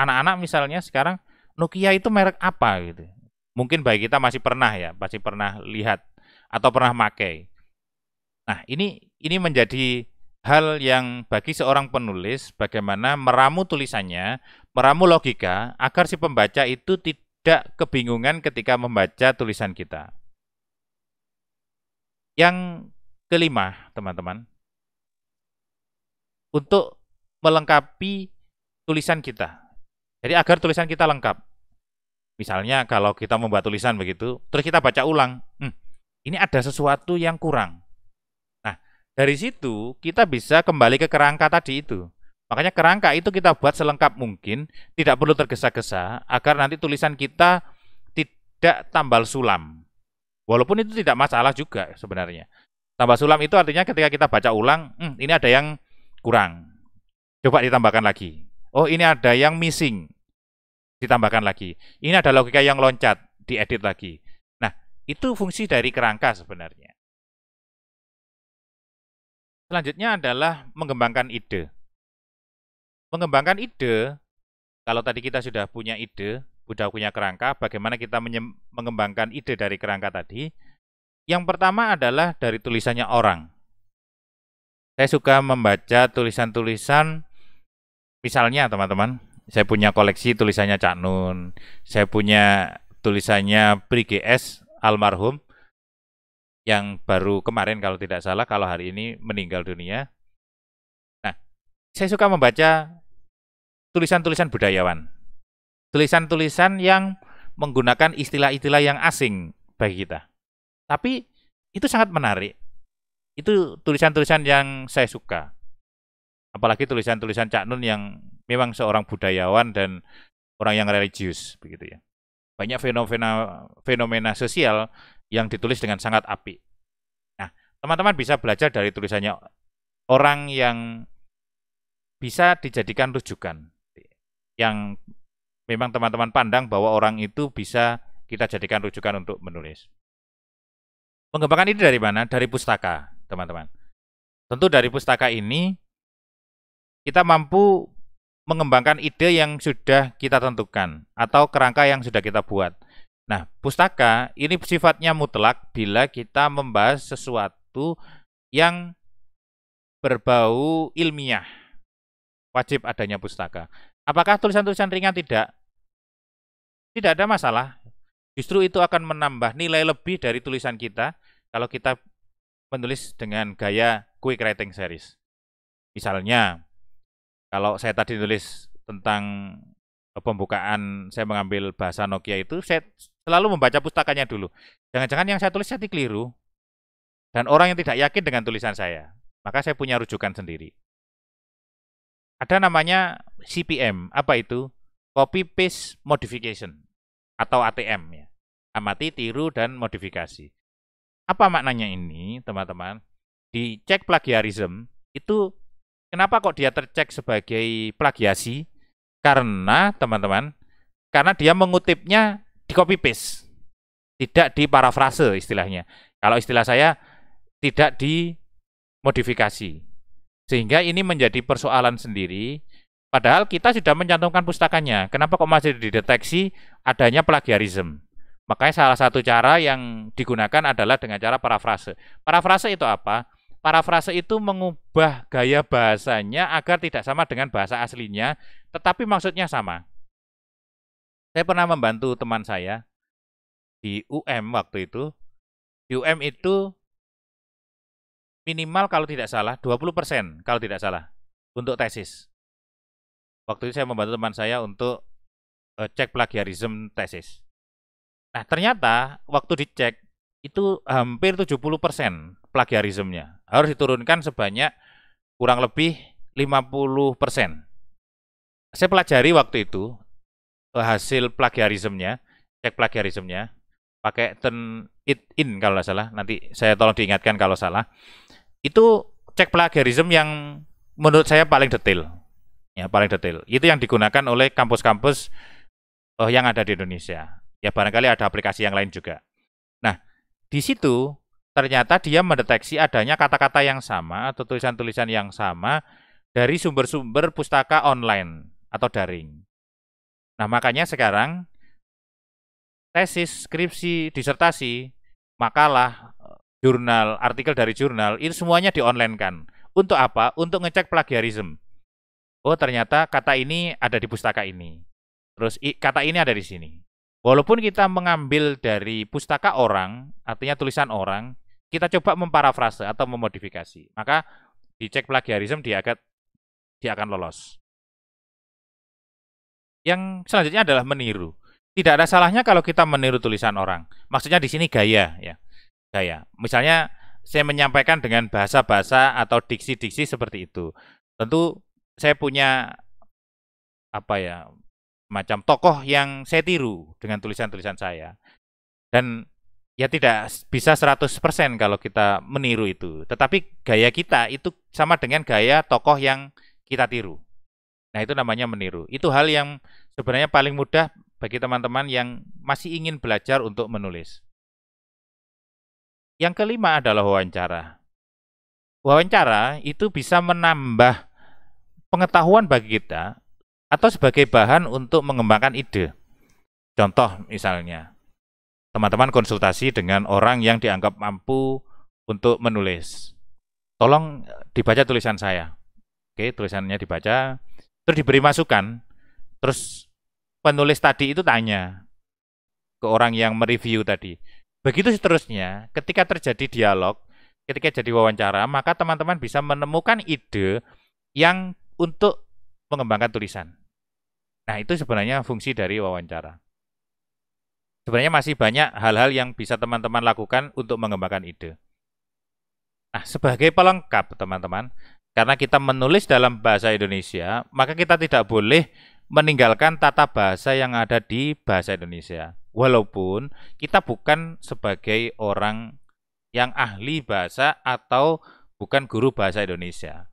[SPEAKER 1] anak-anak misalnya sekarang, Nokia itu merek apa gitu. Mungkin bagi kita masih pernah lihat atau pernah pakai. Nah, ini menjadi hal yang bagi seorang penulis bagaimana meramu tulisannya, meramu logika agar si pembaca itu tidak kebingungan ketika membaca tulisan kita. Yang kelima, teman-teman, untuk melengkapi tulisan kita. Jadi agar tulisan kita lengkap. Misalnya kalau kita membuat tulisan begitu, terus kita baca ulang, ini ada sesuatu yang kurang. Nah, dari situ kita bisa kembali ke kerangka tadi itu. Makanya kerangka itu kita buat selengkap mungkin, tidak perlu tergesa-gesa, agar nanti tulisan kita tidak tambal sulam. Walaupun itu tidak masalah juga sebenarnya. Tambal sulam itu artinya ketika kita baca ulang, ini ada yang kurang. Coba ditambahkan lagi. Oh, ini ada yang missing. Ditambahkan lagi. Ini ada logika yang loncat, diedit lagi. Nah, itu fungsi dari kerangka sebenarnya. Selanjutnya adalah mengembangkan ide. Mengembangkan ide, kalau tadi kita sudah punya ide, sudah punya kerangka, bagaimana kita mengembangkan ide dari kerangka tadi? Yang pertama adalah dari tulisannya orang. Saya suka membaca tulisan-tulisan, misalnya teman-teman, saya punya koleksi tulisannya Cak Nun, saya punya tulisannya Pri GS almarhum, yang baru kemarin kalau tidak salah, kalau hari ini meninggal dunia. Nah, saya suka membaca tulisan-tulisan budayawan. Tulisan-tulisan yang menggunakan istilah-istilah yang asing bagi kita. Tapi itu sangat menarik. Itu tulisan-tulisan yang saya suka. Apalagi tulisan-tulisan Cak Nun yang memang seorang budayawan dan orang yang religius begitu ya. Banyak fenomena sosial yang ditulis dengan sangat apik. Nah, teman-teman bisa belajar dari tulisannya orang yang bisa dijadikan rujukan. Yang memang teman-teman pandang bahwa orang itu bisa kita jadikan rujukan untuk menulis. Mengembangkan ini dari mana? Dari pustaka, teman-teman. Tentu dari pustaka ini kita mampu mengembangkan ide yang sudah kita tentukan atau kerangka yang sudah kita buat. Nah, pustaka ini sifatnya mutlak bila kita membahas sesuatu yang berbau ilmiah. Wajib adanya pustaka. Apakah tulisan-tulisan ringan tidak? Tidak ada masalah. Justru itu akan menambah nilai lebih dari tulisan kita kalau kita menulis dengan gaya quick writing series. Misalnya, kalau saya tadi tulis tentang pembukaan, saya mengambil bahasa Nokia itu, saya selalu membaca pustakanya dulu. Jangan-jangan yang saya tulis saya keliru. Dan orang yang tidak yakin dengan tulisan saya, maka saya punya rujukan sendiri. Ada namanya CPM, apa itu? Copy Paste Modification, atau ATM ya. Amati, tiru, dan modifikasi. Apa maknanya ini, teman-teman? Di cek plagiarism, itu kenapa kok dia tercek sebagai plagiasi? Karena, teman-teman, karena dia mengutipnya di copy paste, tidak di parafrase istilahnya. Kalau istilah saya, tidak dimodifikasi. Sehingga ini menjadi persoalan sendiri, padahal kita sudah mencantumkan pustakanya. Kenapa kok masih dideteksi adanya plagiarism? Makanya salah satu cara yang digunakan adalah dengan cara parafrase. Parafrase itu apa? Parafrase itu mengubah gaya bahasanya agar tidak sama dengan bahasa aslinya, tetapi maksudnya sama. Saya pernah membantu teman saya di UM waktu itu. Di UM itu minimal kalau tidak salah 20% kalau tidak salah untuk tesis. Waktu itu saya membantu teman saya untuk cek plagiarism tesis. Nah, ternyata waktu dicek itu hampir 70% plagiarismenya. Harus diturunkan sebanyak kurang lebih 50%. Saya pelajari waktu itu hasil plagiarismenya, cek plagiarismenya, pakai turn it in kalau nggak salah, nanti saya tolong diingatkan kalau salah. Itu cek plagiarism yang menurut saya paling detail. Ya, paling detail. Itu yang digunakan oleh kampus-kampus yang ada di Indonesia. Ya, barangkali ada aplikasi yang lain juga. Nah, di situ ternyata dia mendeteksi adanya kata-kata yang sama atau tulisan-tulisan yang sama dari sumber-sumber pustaka online atau daring. Nah, makanya sekarang tesis, skripsi, disertasi, makalah, jurnal, artikel dari jurnal, itu semuanya di-online-kan. Untuk apa? Untuk ngecek plagiarism. Oh, ternyata kata ini ada di pustaka ini. Terus kata ini ada di sini. Walaupun kita mengambil dari pustaka orang, artinya tulisan orang, kita coba memparafrase atau memodifikasi. Maka dicek plagiarism dia akan lolos. Yang selanjutnya adalah meniru. Tidak ada salahnya kalau kita meniru tulisan orang. Maksudnya di sini gaya, ya, gaya. Misalnya saya menyampaikan dengan bahasa-bahasa atau diksi-diksi seperti itu. Tentu saya punya apa ya, macam tokoh yang saya tiru dengan tulisan-tulisan saya. Dan ya tidak bisa 100% kalau kita meniru itu. Tetapi gaya kita itu sama dengan gaya tokoh yang kita tiru. Nah, itu namanya meniru. Itu hal yang sebenarnya paling mudah bagi teman-teman yang masih ingin belajar untuk menulis. Yang kelima adalah wawancara. Wawancara itu bisa menambah pengetahuan bagi kita atau sebagai bahan untuk mengembangkan ide. Contoh misalnya, teman-teman konsultasi dengan orang yang dianggap mampu untuk menulis. Tolong dibaca tulisan saya. Oke, tulisannya dibaca, terus diberi masukan, terus penulis tadi itu tanya ke orang yang mereview tadi. Begitu seterusnya, ketika terjadi dialog, ketika jadi wawancara, maka teman-teman bisa menemukan ide yang untuk mengembangkan tulisan. Nah, itu sebenarnya fungsi dari wawancara. Sebenarnya masih banyak hal-hal yang bisa teman-teman lakukan untuk mengembangkan ide. Nah, sebagai pelengkap, teman-teman, karena kita menulis dalam bahasa Indonesia, maka kita tidak boleh meninggalkan tata bahasa yang ada di bahasa Indonesia. Walaupun kita bukan sebagai orang yang ahli bahasa atau bukan guru bahasa Indonesia.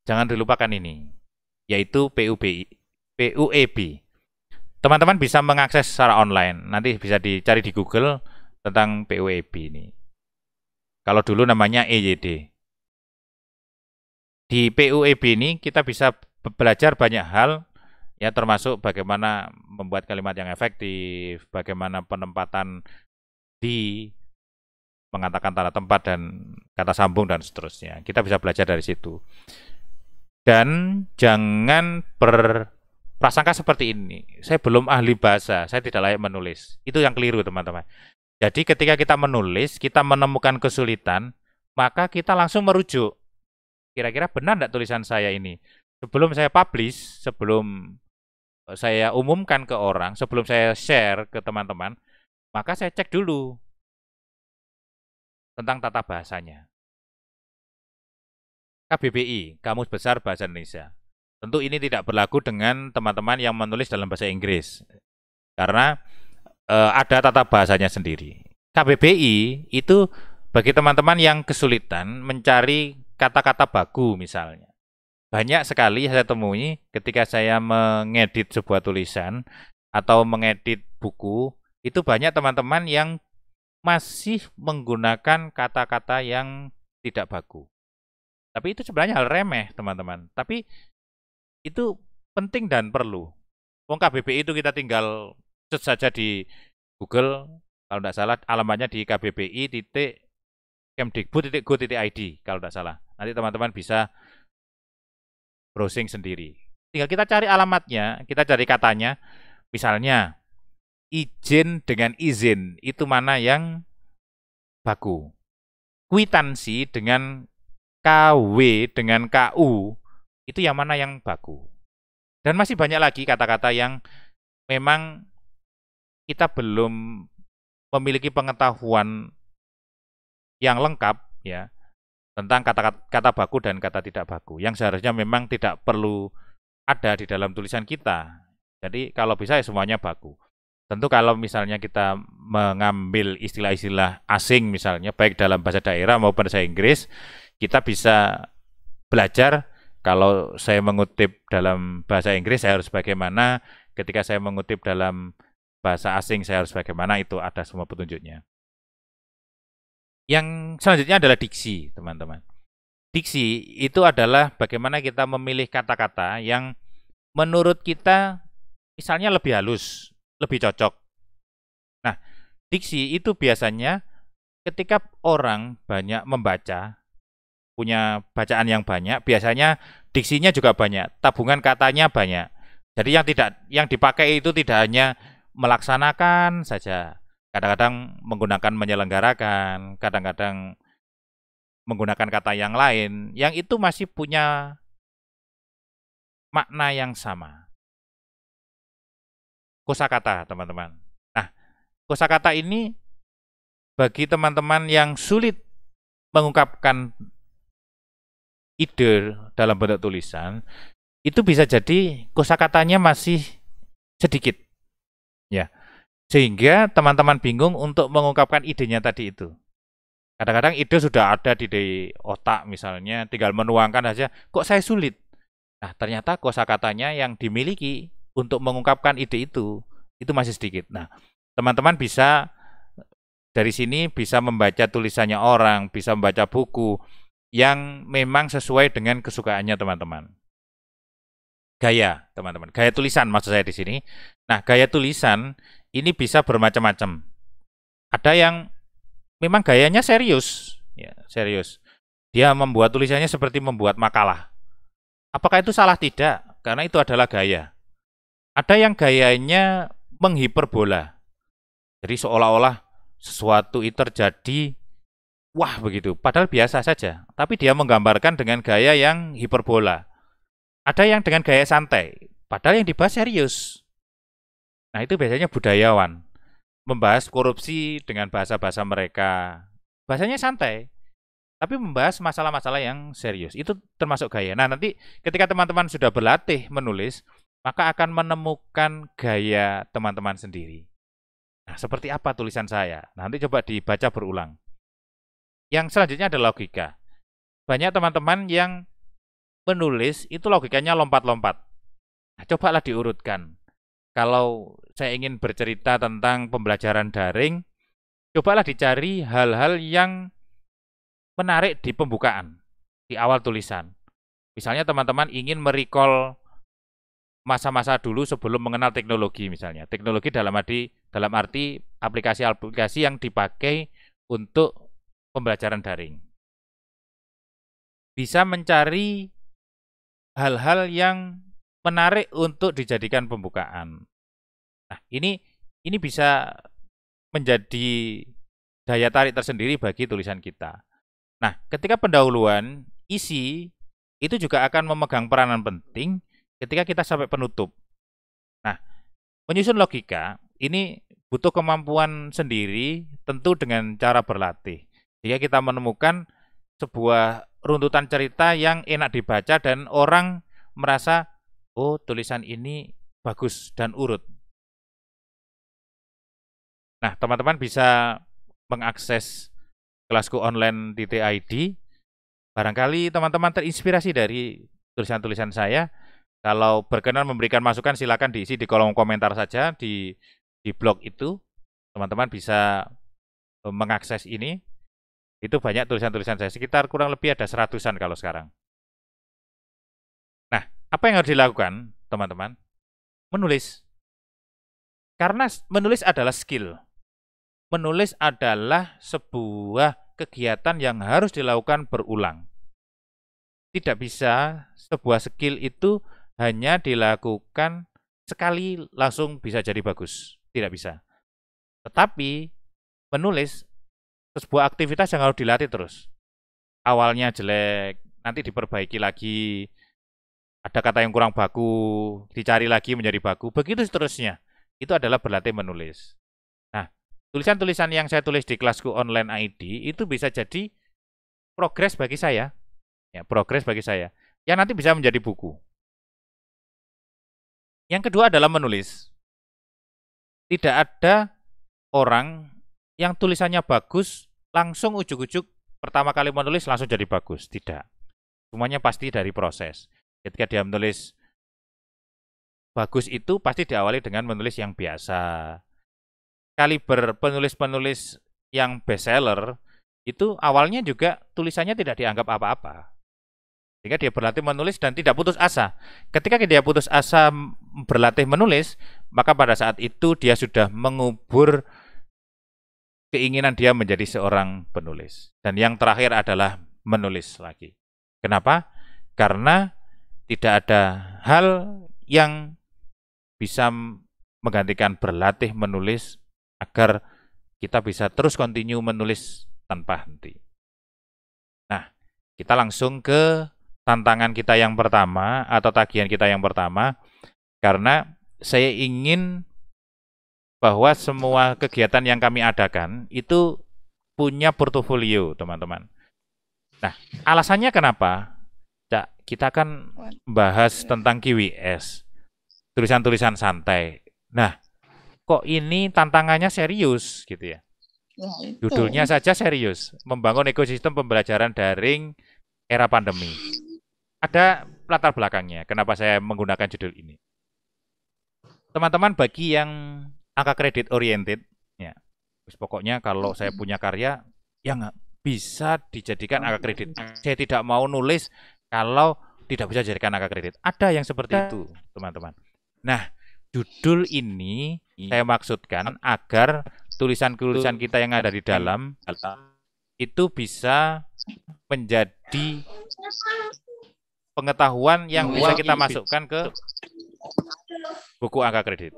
[SPEAKER 1] Jangan dilupakan ini, yaitu PUEB. Teman-teman bisa mengakses secara online. Nanti bisa dicari di Google tentang PUEB ini. Kalau dulu namanya EYD. Di PUEB ini kita bisa belajar banyak hal, ya termasuk bagaimana membuat kalimat yang efektif, bagaimana penempatan di, mengatakan tanda tempat dan kata sambung dan seterusnya. Kita bisa belajar dari situ. Dan jangan berprasangka seperti ini. Saya belum ahli bahasa, saya tidak layak menulis. Itu yang keliru, teman-teman. Jadi ketika kita menulis, kita menemukan kesulitan, maka kita langsung merujuk. Kira-kira benar enggak tulisan saya ini? Sebelum saya publish, sebelum saya umumkan ke orang, sebelum saya share ke teman-teman, maka saya cek dulu tentang tata bahasanya. KBBI, Kamus Besar Bahasa Indonesia. Tentu ini tidak berlaku dengan teman-teman yang menulis dalam bahasa Inggris, karena ada tata bahasanya sendiri. KBBI itu bagi teman-teman yang kesulitan mencari kata-kata baku misalnya. Banyak sekali saya temui ketika saya mengedit sebuah tulisan atau mengedit buku, itu banyak teman-teman yang masih menggunakan kata-kata yang tidak baku. Tapi itu sebenarnya hal remeh, teman-teman. Tapi itu penting dan perlu. Wong KBBI itu kita tinggal search saja di Google, kalau tidak salah alamatnya di kbbi.kemdikbud.go.id kalau tidak salah. Nanti teman-teman bisa browsing sendiri. Tinggal kita cari alamatnya, kita cari katanya. Misalnya, izin dengan izin, itu mana yang baku. Kwitansi dengan KW dengan KU, itu yang mana yang baku. Dan masih banyak lagi kata-kata yang memang kita belum memiliki pengetahuan yang lengkap ya tentang kata baku dan kata tidak baku, yang seharusnya memang tidak perlu ada di dalam tulisan kita. Jadi kalau bisa ya semuanya baku. Tentu kalau misalnya kita mengambil istilah-istilah asing misalnya, baik dalam bahasa daerah maupun bahasa Inggris, kita bisa belajar. Kalau saya mengutip dalam bahasa Inggris, saya harus bagaimana. Ketika saya mengutip dalam bahasa asing, saya harus bagaimana. Itu ada semua petunjuknya. Yang selanjutnya adalah diksi, teman-teman. Diksi itu adalah bagaimana kita memilih kata-kata yang menurut kita misalnya lebih halus, lebih cocok. Nah, diksi itu biasanya ketika orang banyak membaca, punya bacaan yang banyak, biasanya diksinya juga banyak, tabungan katanya banyak. Jadi yang dipakai itu tidak hanya melaksanakan saja, kadang-kadang menggunakan menyelenggarakan, kadang-kadang menggunakan kata yang lain, yang itu masih punya makna yang sama. Kosakata, teman-teman. Nah, kosakata ini bagi teman-teman yang sulit mengungkapkan ide dalam bentuk tulisan, itu bisa jadi kosakatanya masih sedikit. Ya. Sehingga teman-teman bingung untuk mengungkapkan idenya tadi itu. Kadang-kadang ide sudah ada di otak misalnya, tinggal menuangkan saja, kok saya sulit. Nah, ternyata kosakatanya yang dimiliki untuk mengungkapkan ide itu masih sedikit. Nah, teman-teman bisa dari sini bisa membaca tulisannya orang, bisa membaca buku yang memang sesuai dengan kesukaannya teman-teman. Gaya, teman-teman. Gaya tulisan maksud saya di sini. Nah, gaya tulisan ini bisa bermacam-macam. Ada yang memang gayanya serius, ya, serius. Dia membuat tulisannya seperti membuat makalah. Apakah itu salah? Tidak, karena itu adalah gaya. Ada yang gayanya menghiperbola. Jadi seolah-olah sesuatu itu terjadi, wah begitu, padahal biasa saja. Tapi dia menggambarkan dengan gaya yang hiperbola. Ada yang dengan gaya santai, padahal yang dibahas serius. Nah itu biasanya budayawan. Membahas korupsi dengan bahasa-bahasa mereka. Bahasanya santai, tapi membahas masalah-masalah yang serius. Itu termasuk gaya. Nah, nanti ketika teman-teman sudah berlatih menulis, maka akan menemukan gaya teman-teman sendiri. Nah, seperti apa tulisan saya? Nanti coba dibaca berulang. Yang selanjutnya adalah logika. Banyak teman-teman yang menulis itu logikanya lompat-lompat. Nah, cobalah diurutkan. Kalau saya ingin bercerita tentang pembelajaran daring, cobalah dicari hal-hal yang menarik di pembukaan, di awal tulisan. Misalnya teman-teman ingin merecall masa-masa dulu sebelum mengenal teknologi misalnya. Teknologi dalam arti aplikasi-aplikasi yang dipakai untuk pembelajaran daring. Bisa mencari hal-hal yang menarik untuk dijadikan pembukaan. Nah, ini bisa menjadi daya tarik tersendiri bagi tulisan kita. Nah, ketika pendahuluan, isi itu juga akan memegang peranan penting ketika kita sampai penutup. Nah, menyusun logika ini butuh kemampuan sendiri, tentu dengan cara berlatih. Jika kita menemukan sebuah runtutan cerita yang enak dibaca dan orang merasa, oh tulisan ini bagus dan urut. Nah, teman-teman bisa mengakses kelasku online.id. Barangkali teman-teman terinspirasi dari tulisan-tulisan saya. Kalau berkenan memberikan masukan, silakan diisi di kolom komentar saja di blog itu. Teman-teman bisa mengakses ini. Itu banyak tulisan-tulisan saya, sekitar kurang lebih ada 100-an kalau sekarang. Nah, apa yang harus dilakukan, teman-teman? Menulis. Karena menulis adalah skill. Menulis adalah sebuah kegiatan yang harus dilakukan berulang. Tidak bisa sebuah skill itu hanya dilakukan sekali langsung bisa jadi bagus. Tidak bisa. Tetapi menulis sebuah aktivitas yang harus dilatih terus. Awalnya jelek, nanti diperbaiki lagi. Ada kata yang kurang baku, dicari lagi menjadi baku. Begitu seterusnya. Itu adalah berlatih menulis. Nah, tulisan-tulisan yang saya tulis di kelasku online ID itu bisa jadi progres bagi saya. Ya, progres bagi saya. Yang nanti bisa menjadi buku. Yang kedua adalah menulis. Tidak ada orang yang tulisannya bagus, langsung ujuk-ujuk pertama kali menulis langsung jadi bagus. Tidak. Semuanya pasti dari proses. Ketika dia menulis bagus itu pasti diawali dengan menulis yang biasa. Kaliber penulis-penulis yang bestseller itu awalnya juga tulisannya tidak dianggap apa-apa. Sehingga dia berlatih menulis dan tidak putus asa. Ketika dia putus asa berlatih menulis, maka pada saat itu dia sudah mengubur keinginan dia menjadi seorang penulis. Dan yang terakhir adalah menulis lagi. Kenapa? Karena tidak ada hal yang bisa menggantikan berlatih menulis agar kita bisa terus continue menulis tanpa henti. Nah, kita langsung ke tantangan kita yang pertama atau tagihan kita yang pertama, karena saya ingin bahwa semua kegiatan yang kami adakan itu punya portofolio, teman-teman. Nah, alasannya kenapa? Kita akan bahas tentang QWS, tulisan-tulisan santai. Nah, kok ini tantangannya serius gitu ya? Judulnya saja serius, membangun ekosistem pembelajaran daring era pandemi. Ada latar belakangnya, kenapa saya menggunakan judul ini. Teman-teman, bagi yang angka kredit oriented, ya, pokoknya kalau saya punya karya yang bisa dijadikan angka kredit. Saya tidak mau nulis kalau tidak bisa dijadikan angka kredit. Ada yang seperti itu, teman-teman. Nah, judul ini Saya maksudkan agar tulisan-tulisan kita yang ada di dalam itu bisa menjadi pengetahuan yang bisa kita masukkan ke buku angka kredit.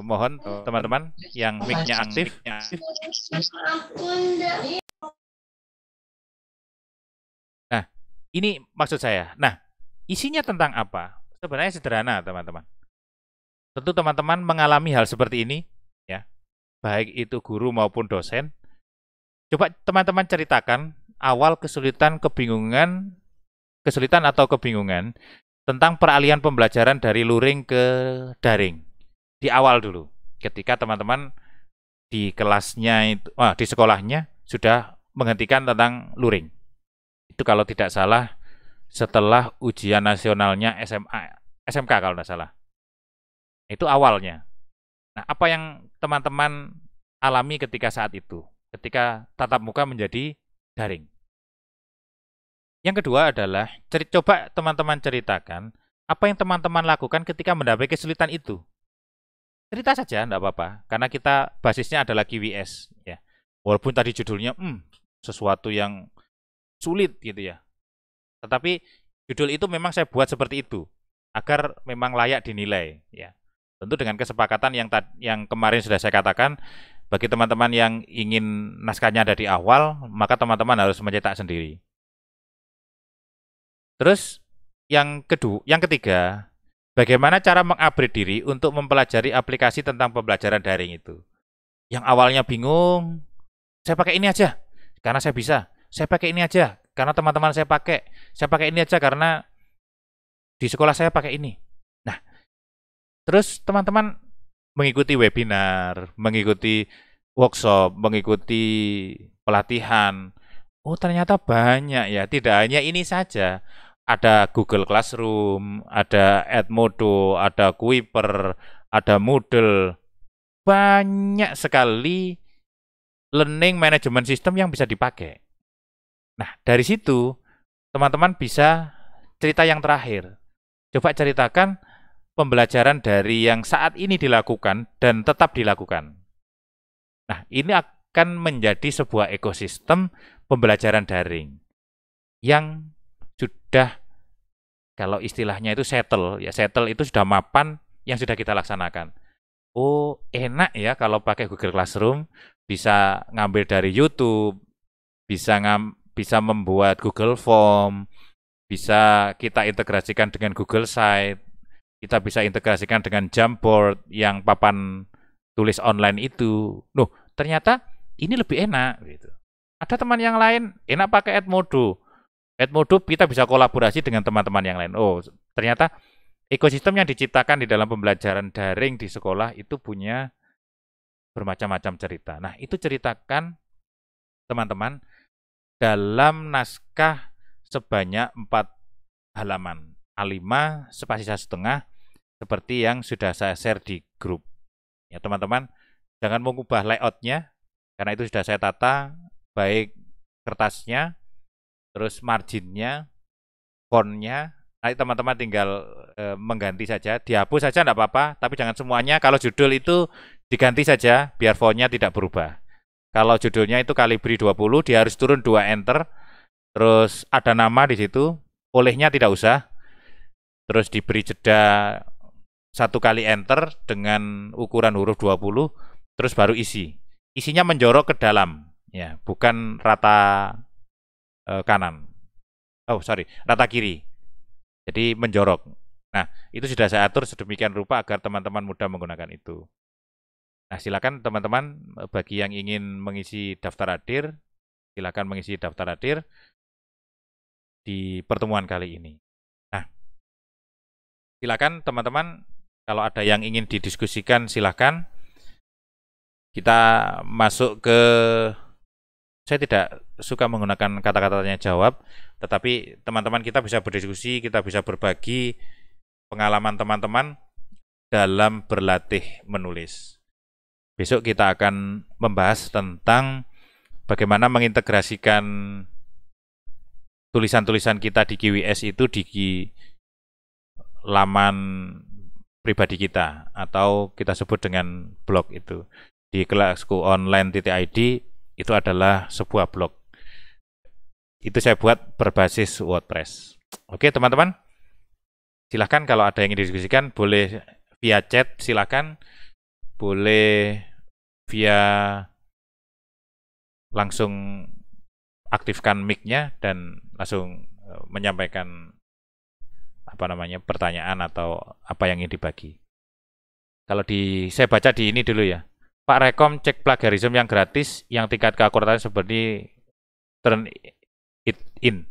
[SPEAKER 1] Mohon teman-teman yang mic-nya aktif. Nah, ini maksud saya. Nah, isinya tentang apa? Sebenarnya sederhana, teman-teman. Tentu teman-teman mengalami hal seperti ini, ya, baik itu guru maupun dosen. Coba teman-teman ceritakan awal kesulitan atau kebingungan tentang peralihan pembelajaran dari luring ke daring. Di awal dulu, ketika teman-teman di kelasnya itu, di sekolahnya sudah menghentikan tentang luring. Itu kalau tidak salah setelah ujian nasionalnya SMK kalau tidak salah. Itu awalnya. Nah, apa yang teman-teman alami ketika saat itu? Ketika tatap muka menjadi daring. Yang kedua adalah, coba teman-teman ceritakan apa yang teman-teman lakukan ketika mendapat kesulitan itu. Cerita saja, enggak apa-apa. Karena kita basisnya adalah QWS. Ya. Walaupun tadi judulnya, sesuatu yang sulit gitu ya. Tetapi judul itu memang saya buat seperti itu. Agar memang layak dinilai. Ya. Tentu dengan kesepakatan yang kemarin sudah saya katakan, bagi teman-teman yang ingin naskahnya ada di awal, maka teman-teman harus mencetak sendiri. Terus yang ketiga, bagaimana cara mengupgrade diri untuk mempelajari aplikasi tentang pembelajaran daring itu. Yang awalnya bingung, saya pakai ini aja karena saya bisa. Saya pakai ini aja karena teman-teman saya pakai. Saya pakai ini aja karena di sekolah saya pakai ini. Nah, terus teman-teman mengikuti webinar, mengikuti workshop, mengikuti pelatihan. Oh, ternyata banyak ya, tidak hanya ini saja. Ada Google Classroom, ada Edmodo, ada Kuiper, ada Moodle. Banyak sekali learning management system yang bisa dipakai. Nah, dari situ teman-teman bisa cerita yang terakhir. Coba ceritakan pembelajaran dari yang saat ini dilakukan dan tetap dilakukan. Nah, ini akan menjadi sebuah ekosistem pembelajaran daring yang sudah, kalau istilahnya itu settle, ya settle itu sudah mapan yang sudah kita laksanakan. Oh, enak ya kalau pakai Google Classroom, bisa ngambil dari YouTube, bisa membuat Google Form, bisa kita integrasikan dengan Google Site, kita bisa integrasikan dengan Jamboard yang papan tulis online itu. Loh, ternyata ini lebih enak gitu. Ada teman yang lain enak pakai Edmodo. Edmodo kita bisa kolaborasi dengan teman-teman yang lain. Oh, ternyata ekosistem yang diciptakan di dalam pembelajaran daring di sekolah itu punya bermacam-macam cerita. Nah, itu ceritakan teman-teman dalam naskah sebanyak 4 halaman. A5 spasi 1,5 seperti yang sudah saya share di grup. Ya, teman-teman, jangan mengubah layoutnya karena itu sudah saya tata, baik kertasnya, terus marginnya, fontnya. Nanti teman-teman tinggal mengganti saja, dihapus saja tidak apa-apa, tapi jangan semuanya. Kalau judul itu diganti saja biar fontnya tidak berubah. Kalau judulnya itu Calibri 20, dia harus turun 2 enter, terus ada nama di situ, olehnya tidak usah, terus diberi jeda 1 kali enter dengan ukuran huruf 20, terus baru isi. Isinya menjorok ke dalam, ya, bukan rata kanan. Rata kiri. Jadi menjorok. Nah, itu sudah saya atur sedemikian rupa agar teman-teman mudah menggunakan itu. Nah, silakan teman-teman bagi yang ingin mengisi daftar hadir, silakan mengisi daftar hadir di pertemuan kali ini. Nah, silakan teman-teman kalau ada yang ingin didiskusikan silakan. Kita masuk ke, saya tidak suka menggunakan kata-katanya jawab, tetapi teman-teman kita bisa berdiskusi, kita bisa berbagi pengalaman teman-teman dalam berlatih menulis. Besok kita akan membahas tentang bagaimana mengintegrasikan tulisan-tulisan kita di QWS itu di laman pribadi kita atau kita sebut dengan blog itu. Di kelaskuonline.id itu adalah sebuah blog. Itu saya buat berbasis WordPress. Oke, teman-teman. Silahkan kalau ada yang ingin didiskusikan, boleh via chat, silahkan. Boleh via langsung aktifkan mic-nya dan langsung menyampaikan pertanyaan atau apa yang ingin dibagi. Kalau saya baca di ini dulu ya. Pak Rekom cek plagiarisme yang gratis, yang tingkat keakuratan seperti turn it in.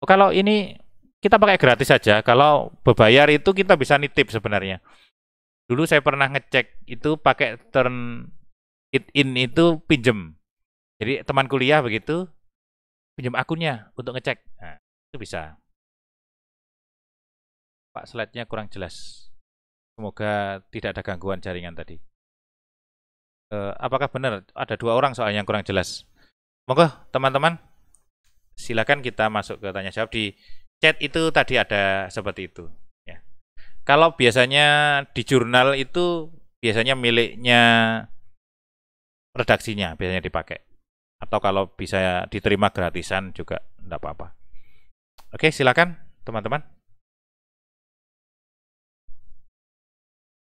[SPEAKER 1] Kalau ini kita pakai gratis saja. Kalau berbayar itu kita bisa nitip sebenarnya. Dulu saya pernah ngecek itu pakai turn it in itu pinjem. Jadi teman kuliah begitu pinjam akunnya untuk ngecek. Nah, itu bisa. Pak, slide-nya kurang jelas. Semoga tidak ada gangguan jaringan tadi. Apakah benar ada 2 orang soal yang kurang jelas? Monggo teman-teman, silakan kita masuk ke tanya jawab di chat itu tadi ada seperti itu. Ya. Kalau biasanya di jurnal itu biasanya miliknya redaksinya biasanya dipakai. Atau kalau bisa diterima gratisan juga enggak apa-apa. Oke, silakan teman-teman.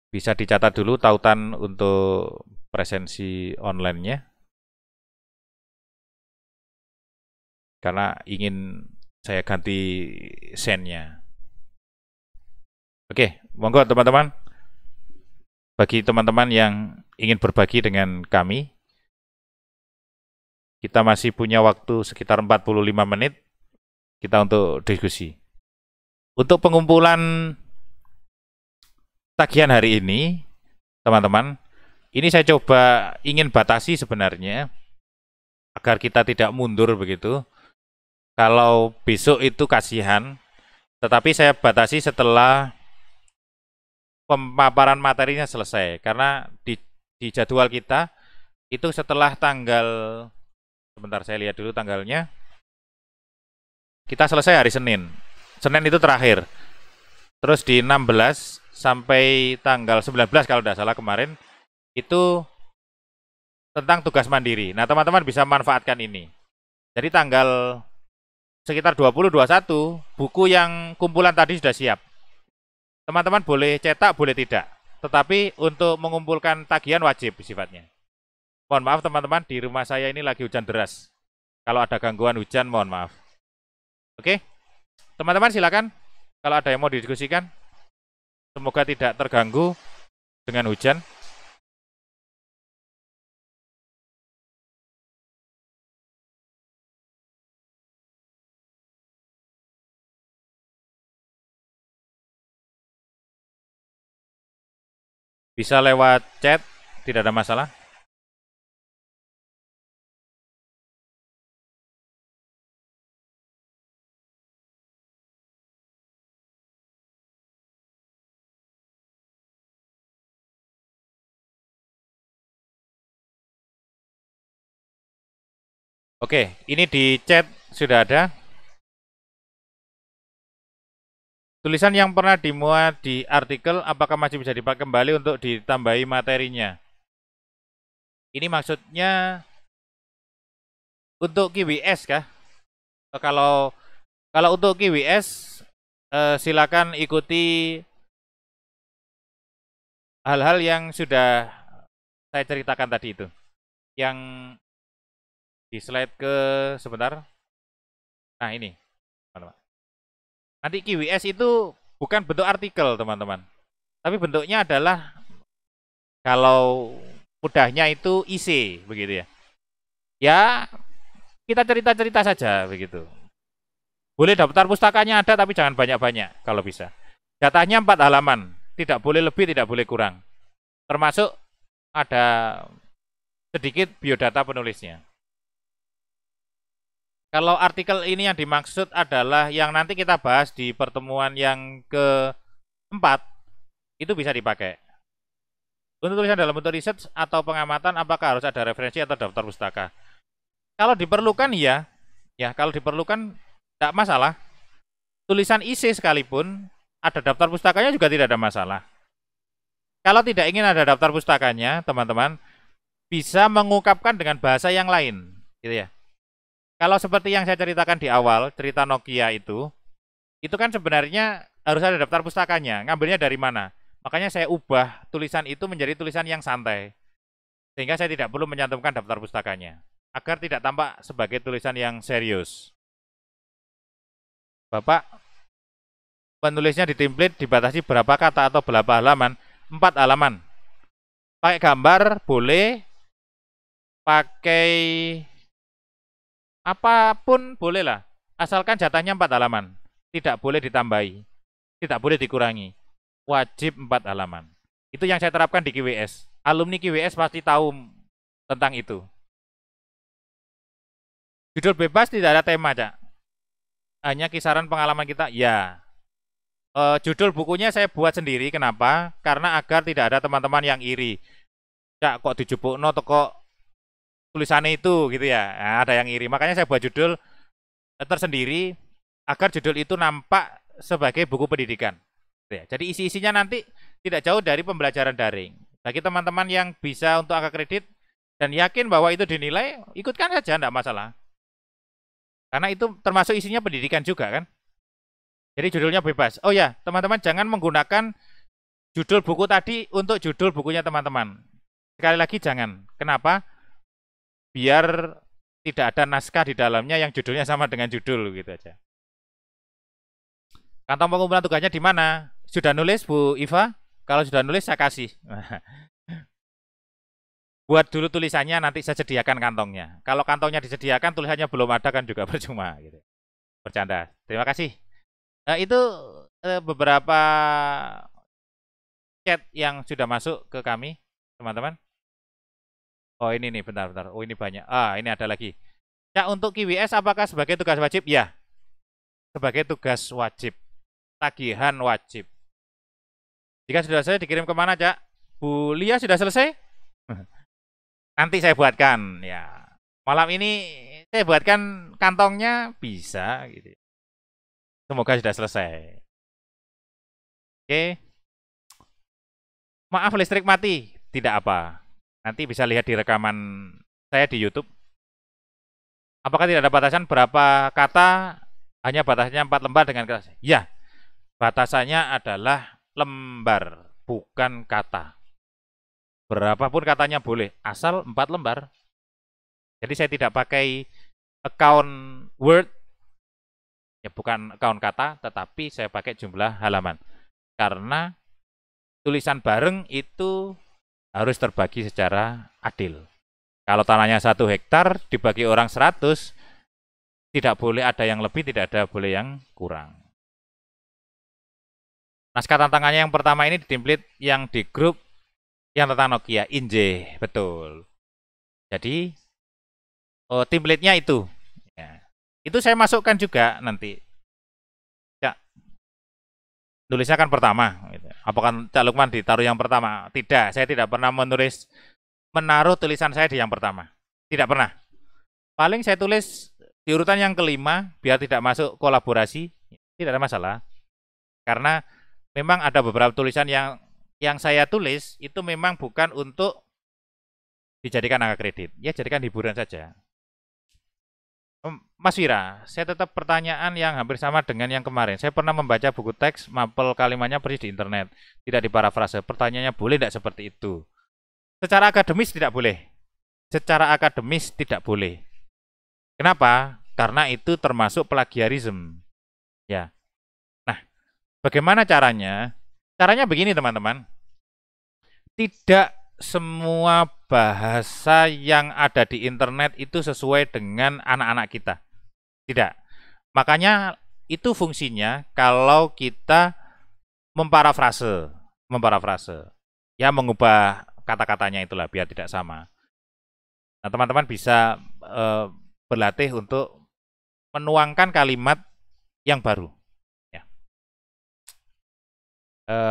[SPEAKER 1] Bisa dicatat dulu tautan untuk presensi online-nya. Karena ingin saya ganti sen-nya. Oke, monggo teman-teman. Bagi teman-teman yang ingin berbagi dengan kami, kita masih punya waktu sekitar 45 menit kita untuk diskusi. Untuk pengumpulan tagihan hari ini, teman-teman, ini saya coba ingin batasi sebenarnya agar kita tidak mundur begitu. Kalau besok itu kasihan, tetapi saya batasi setelah pemaparan materinya selesai. Karena di jadwal kita itu setelah tanggal, sebentar saya lihat dulu tanggalnya, kita selesai hari Senin. Senin itu terakhir. Terus di 16 sampai tanggal 19 kalau tidak salah kemarin, itu tentang tugas mandiri. Nah, teman-teman bisa manfaatkan ini. Jadi tanggal sekitar 20-21, buku yang kumpulan tadi sudah siap. Teman-teman boleh cetak, boleh tidak. Tetapi untuk mengumpulkan tagihan wajib sifatnya. Mohon maaf teman-teman, di rumah saya ini lagi hujan deras. Kalau ada gangguan hujan, mohon maaf. Oke, teman-teman silakan. Kalau ada yang mau didiskusikan, semoga tidak terganggu dengan hujan. Bisa lewat chat, tidak ada masalah. Oke, ini di chat sudah ada. Tulisan yang pernah dimuat di artikel, apakah masih bisa dipakai kembali untuk ditambahi materinya? Ini maksudnya untuk KWS kah? Kalau untuk KWS, silakan ikuti hal-hal yang sudah saya ceritakan tadi itu. Yang di slide ke sebentar. Nah ini, teman-teman. Nanti KWS itu bukan bentuk artikel, teman-teman. Tapi bentuknya adalah kalau mudahnya itu IC, begitu ya. Ya, kita cerita-cerita saja, begitu. Boleh daftar pustakanya ada, tapi jangan banyak-banyak kalau bisa. Datanya 4 halaman, tidak boleh lebih, tidak boleh kurang. Termasuk ada sedikit biodata penulisnya. Kalau artikel ini yang dimaksud adalah yang nanti kita bahas di pertemuan yang keempat, itu bisa dipakai. Untuk tulisan dalam bentuk riset atau pengamatan, apakah harus ada referensi atau daftar pustaka? Kalau diperlukan ya kalau diperlukan tidak masalah. Tulisan IC sekalipun ada daftar pustakanya juga tidak ada masalah. Kalau tidak ingin ada daftar pustakanya, teman-teman bisa mengungkapkan dengan bahasa yang lain, gitu ya. Kalau seperti yang saya ceritakan di awal, cerita Nokia itu kan sebenarnya harus ada daftar pustakanya. Ngambilnya dari mana? Makanya saya ubah tulisan itu menjadi tulisan yang santai. Sehingga saya tidak perlu menyantumkan daftar pustakanya. Agar tidak tampak sebagai tulisan yang serius. Bapak penulisnya di template dibatasi berapa kata atau berapa halaman? 4 halaman. Pakai gambar boleh, pakai apapun boleh lah. Asalkan jatahnya 4 halaman. Tidak boleh ditambahi. Tidak boleh dikurangi. Wajib 4 halaman. Itu yang saya terapkan di QWS. Alumni QWS pasti tahu tentang itu. Judul bebas tidak ada tema, Cak. Hanya kisaran pengalaman kita. Ya. Judul bukunya saya buat sendiri. Kenapa? Karena agar tidak ada teman-teman yang iri. Cak, kok dijupukno kok tulisannya itu gitu ya. Nah, ada yang iri. Makanya saya buat judul tersendiri agar judul itu nampak sebagai buku pendidikan. Ya, jadi isi-isinya nanti tidak jauh dari pembelajaran daring. Bagi teman-teman yang bisa untuk angka kredit dan yakin bahwa itu dinilai, ikutkan saja, tidak masalah. Karena itu termasuk isinya pendidikan juga kan. Jadi judulnya bebas. Oh ya, teman-teman jangan menggunakan judul buku tadi untuk judul bukunya teman-teman. Sekali lagi jangan. Kenapa? Biar tidak ada naskah di dalamnya yang judulnya sama dengan judul gitu aja. Kantong pengumpulan tugasnya di mana? Sudah nulis Bu Iva? Kalau sudah nulis saya kasih. Buat dulu tulisannya, nanti saya sediakan kantongnya. Kalau kantongnya disediakan, tulisannya belum ada kan juga percuma. Gitu. Bercanda. Terima kasih. Itu beberapa chat yang sudah masuk ke kami, teman-teman. Oh ini nih, bentar-bentar. Oh ini banyak. Ini ada lagi. Cak, untuk QWS apakah sebagai tugas wajib? Ya, sebagai tugas wajib. Tagihan wajib. Jika sudah selesai, dikirim kemana, Cak? Bu Lia sudah selesai? Nanti saya buatkan. Ya, malam ini saya buatkan kantongnya bisa. Gitu. Semoga sudah selesai. Oke. Maaf listrik mati. Tidak apa. Nanti bisa lihat di rekaman saya di YouTube. Apakah tidak ada batasan berapa kata? Hanya batasnya 4 lembar dengan keras. Ya, batasannya adalah lembar, bukan kata. Berapapun katanya boleh, asal 4 lembar. Jadi saya tidak pakai account Word, ya bukan account kata, tetapi saya pakai jumlah halaman. Karena tulisan bareng itu harus terbagi secara adil. Kalau tanahnya 1 hektar dibagi orang 100, tidak boleh ada yang lebih, tidak ada boleh yang kurang. Naskah tantangannya yang pertama ini di template yang di grup yang tentang Nokia, Inje, betul. Jadi template-nya itu. Ya. Itu saya masukkan juga nanti. Ya. Tulisnya kan pertama. Apakah Cak Lukman ditaruh yang pertama? Tidak, saya tidak pernah menaruh tulisan saya di yang pertama. Tidak pernah. Paling saya tulis di urutan yang kelima, biar tidak masuk kolaborasi. Tidak ada masalah. Karena memang ada beberapa tulisan yang saya tulis itu memang bukan untuk dijadikan angka kredit. Ya jadikan hiburan saja. Mas Wira, saya tetap pertanyaan yang hampir sama dengan yang kemarin. Saya pernah membaca buku teks, mapel kalimatnya persis di internet. Tidak diparafrase. Pertanyaannya boleh tidak seperti itu? Secara akademis tidak boleh. Secara akademis tidak boleh. Kenapa? Karena itu termasuk plagiarisme. Ya. Nah, bagaimana caranya? Caranya begini teman-teman. Tidak semua bahasa yang ada di internet itu sesuai dengan anak-anak kita. Tidak. Makanya itu fungsinya kalau kita memparafrase. Ya mengubah kata-katanya itulah biar tidak sama. Nah teman-teman bisa berlatih untuk menuangkan kalimat yang baru. Ya.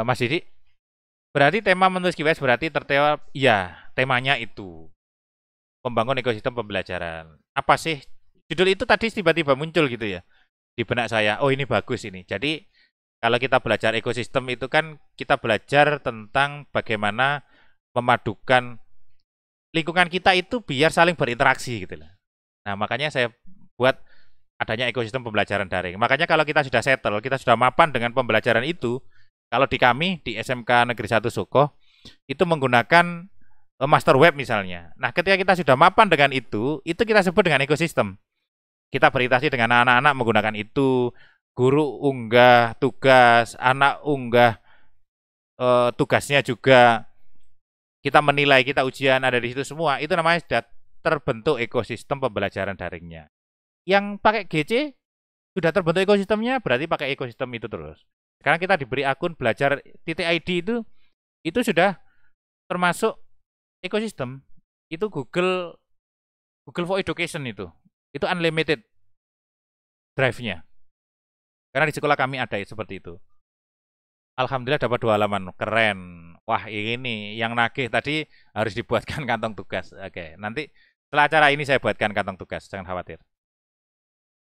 [SPEAKER 1] Mas Didi, berarti tema menulis QWS berarti tertera, ya temanya itu membangun ekosistem pembelajaran. Apa sih judul itu tadi tiba-tiba muncul gitu ya di benak saya? Oh ini bagus ini. Jadi Kalau kita belajar ekosistem itu kan kita belajar tentang bagaimana memadukan lingkungan kita itu biar saling berinteraksi gitu loh. Nah, makanya saya buat adanya ekosistem pembelajaran daring. Makanya kalau kita sudah settle, kita sudah mapan dengan pembelajaran itu, kalau di kami di SMK Negeri 1 Soko itu menggunakan master web misalnya. Nah, ketika kita sudah mapan dengan itu kita sebut dengan ekosistem. Kita berinteraksi dengan anak-anak menggunakan itu, guru unggah tugas, anak unggah tugasnya juga, kita menilai, kita ujian ada di situ semua, itu namanya sudah terbentuk ekosistem pembelajaran daringnya. Yang pakai GC sudah terbentuk ekosistemnya, berarti pakai ekosistem itu terus. Sekarang kita diberi akun belajar.id itu sudah termasuk ekosistem. Itu Google for Education itu unlimited drive-nya. Karena di sekolah kami ada seperti itu. Alhamdulillah dapat 2 halaman, keren. Wah, ini yang nagih tadi harus dibuatkan kantong tugas. Oke, nanti setelah acara ini saya buatkan kantong tugas, jangan khawatir.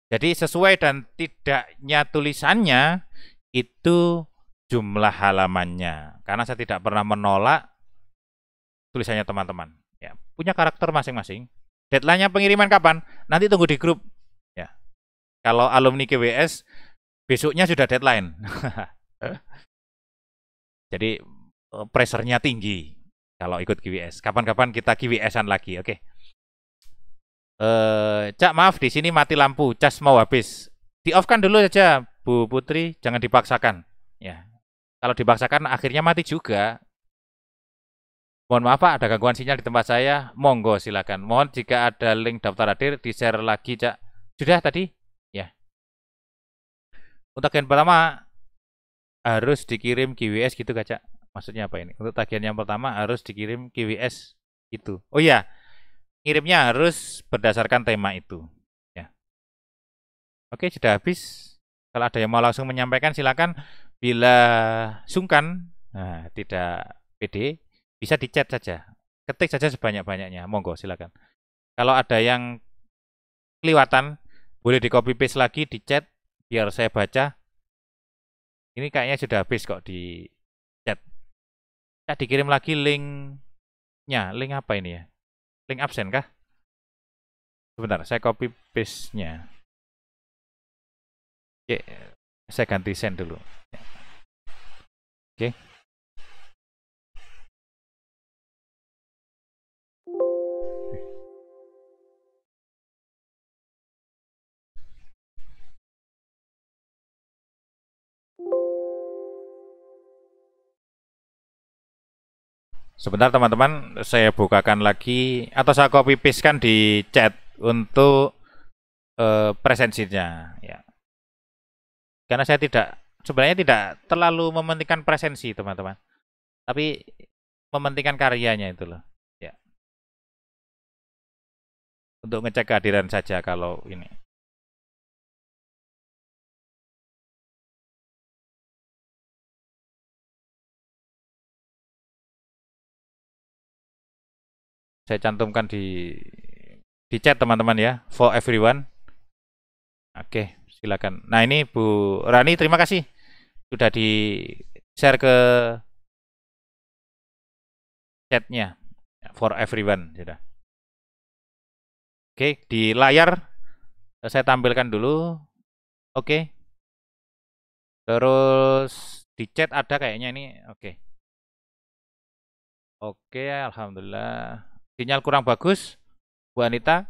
[SPEAKER 1] Jadi sesuai dan tidaknya tulisannya itu jumlah halamannya. Karena saya tidak pernah menolak tulisannya teman-teman. Ya, punya karakter masing-masing. Deadline-nya pengiriman kapan? Nanti tunggu di grup. Ya. Kalau alumni KWS besoknya sudah deadline. Jadi pressure-nya tinggi kalau ikut KWS. Kapan-kapan kita KWS-an lagi, oke? Cak, maaf di sini mati lampu, cas mau habis. Di-off-kan dulu saja, Bu Putri, jangan dipaksakan. Ya. Kalau dipaksakan akhirnya mati juga. Mohon maaf Pak, ada gangguan sinyal di tempat saya. Monggo silakan. Mohon jika ada link daftar hadir di-share lagi, Cak. Sudah tadi? Ya. Untuk tagihan pertama harus dikirim KWS gitu, Cak. Maksudnya apa ini? Untuk tagihan yang pertama harus dikirim KWS itu. Oh iya, ngirimnya harus berdasarkan tema itu. Ya. Oke, sudah habis. Kalau ada yang mau langsung menyampaikan silakan. Bila sungkan, tidak pede, bisa di chat saja. Ketik saja sebanyak-banyaknya. Monggo silakan. Kalau ada yang kelewatan, boleh di copy paste lagi di chat biar saya baca. Ini kayaknya sudah habis kok di chat. Ya, dikirim lagi linknya. Link apa ini ya? Link absen kah? Sebentar, saya copy paste-nya. Oke, saya ganti send dulu. Oke. Sebentar teman-teman, saya bukakan lagi atau saya copy paste kan di chat untuk presensinya ya. Karena saya sebenarnya tidak terlalu mementingkan presensi teman-teman, tapi mementingkan karyanya itu loh ya. Untuk ngecek kehadiran saja kalau ini. Saya cantumkan di chat teman-teman ya, for everyone. Oke, silakan. Nah, ini Bu Rani, terima kasih sudah di share ke chatnya for everyone sudah. Oke, di layar saya tampilkan dulu. Oke. Terus di chat ada kayaknya ini. Oke. Oke, alhamdulillah. Sinyal kurang bagus, Bu Anita.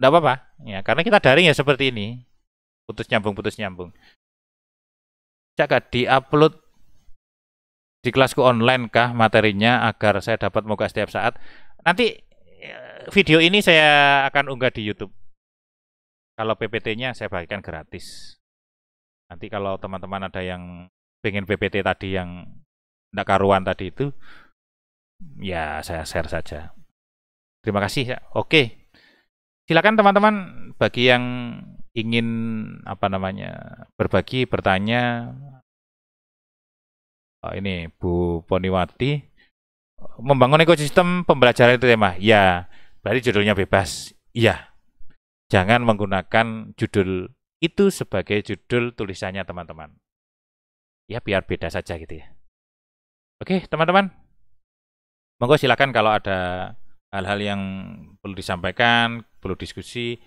[SPEAKER 1] Enggak apa-apa. Ya, karena kita daring ya seperti ini. Putus nyambung. Cak, di-upload di kelasku online kah materinya agar saya dapat muka setiap saat? Nanti video ini saya akan unggah di YouTube. Kalau PPT-nya saya bagikan gratis. Nanti kalau teman-teman ada yang pengen PPT tadi yang enggak karuan tadi itu, ya saya share saja. Terima kasih. Oke. Silakan teman-teman bagi yang ingin berbagi, bertanya. Ini Bu Poniwati, membangun ekosistem pembelajaran itu tema. Ya, berarti judulnya bebas. Iya. Jangan menggunakan judul itu sebagai judul tulisannya teman-teman. ya biar beda saja gitu ya. Oke, teman-teman. Monggo silakan kalau ada hal-hal yang perlu disampaikan, perlu diskusi.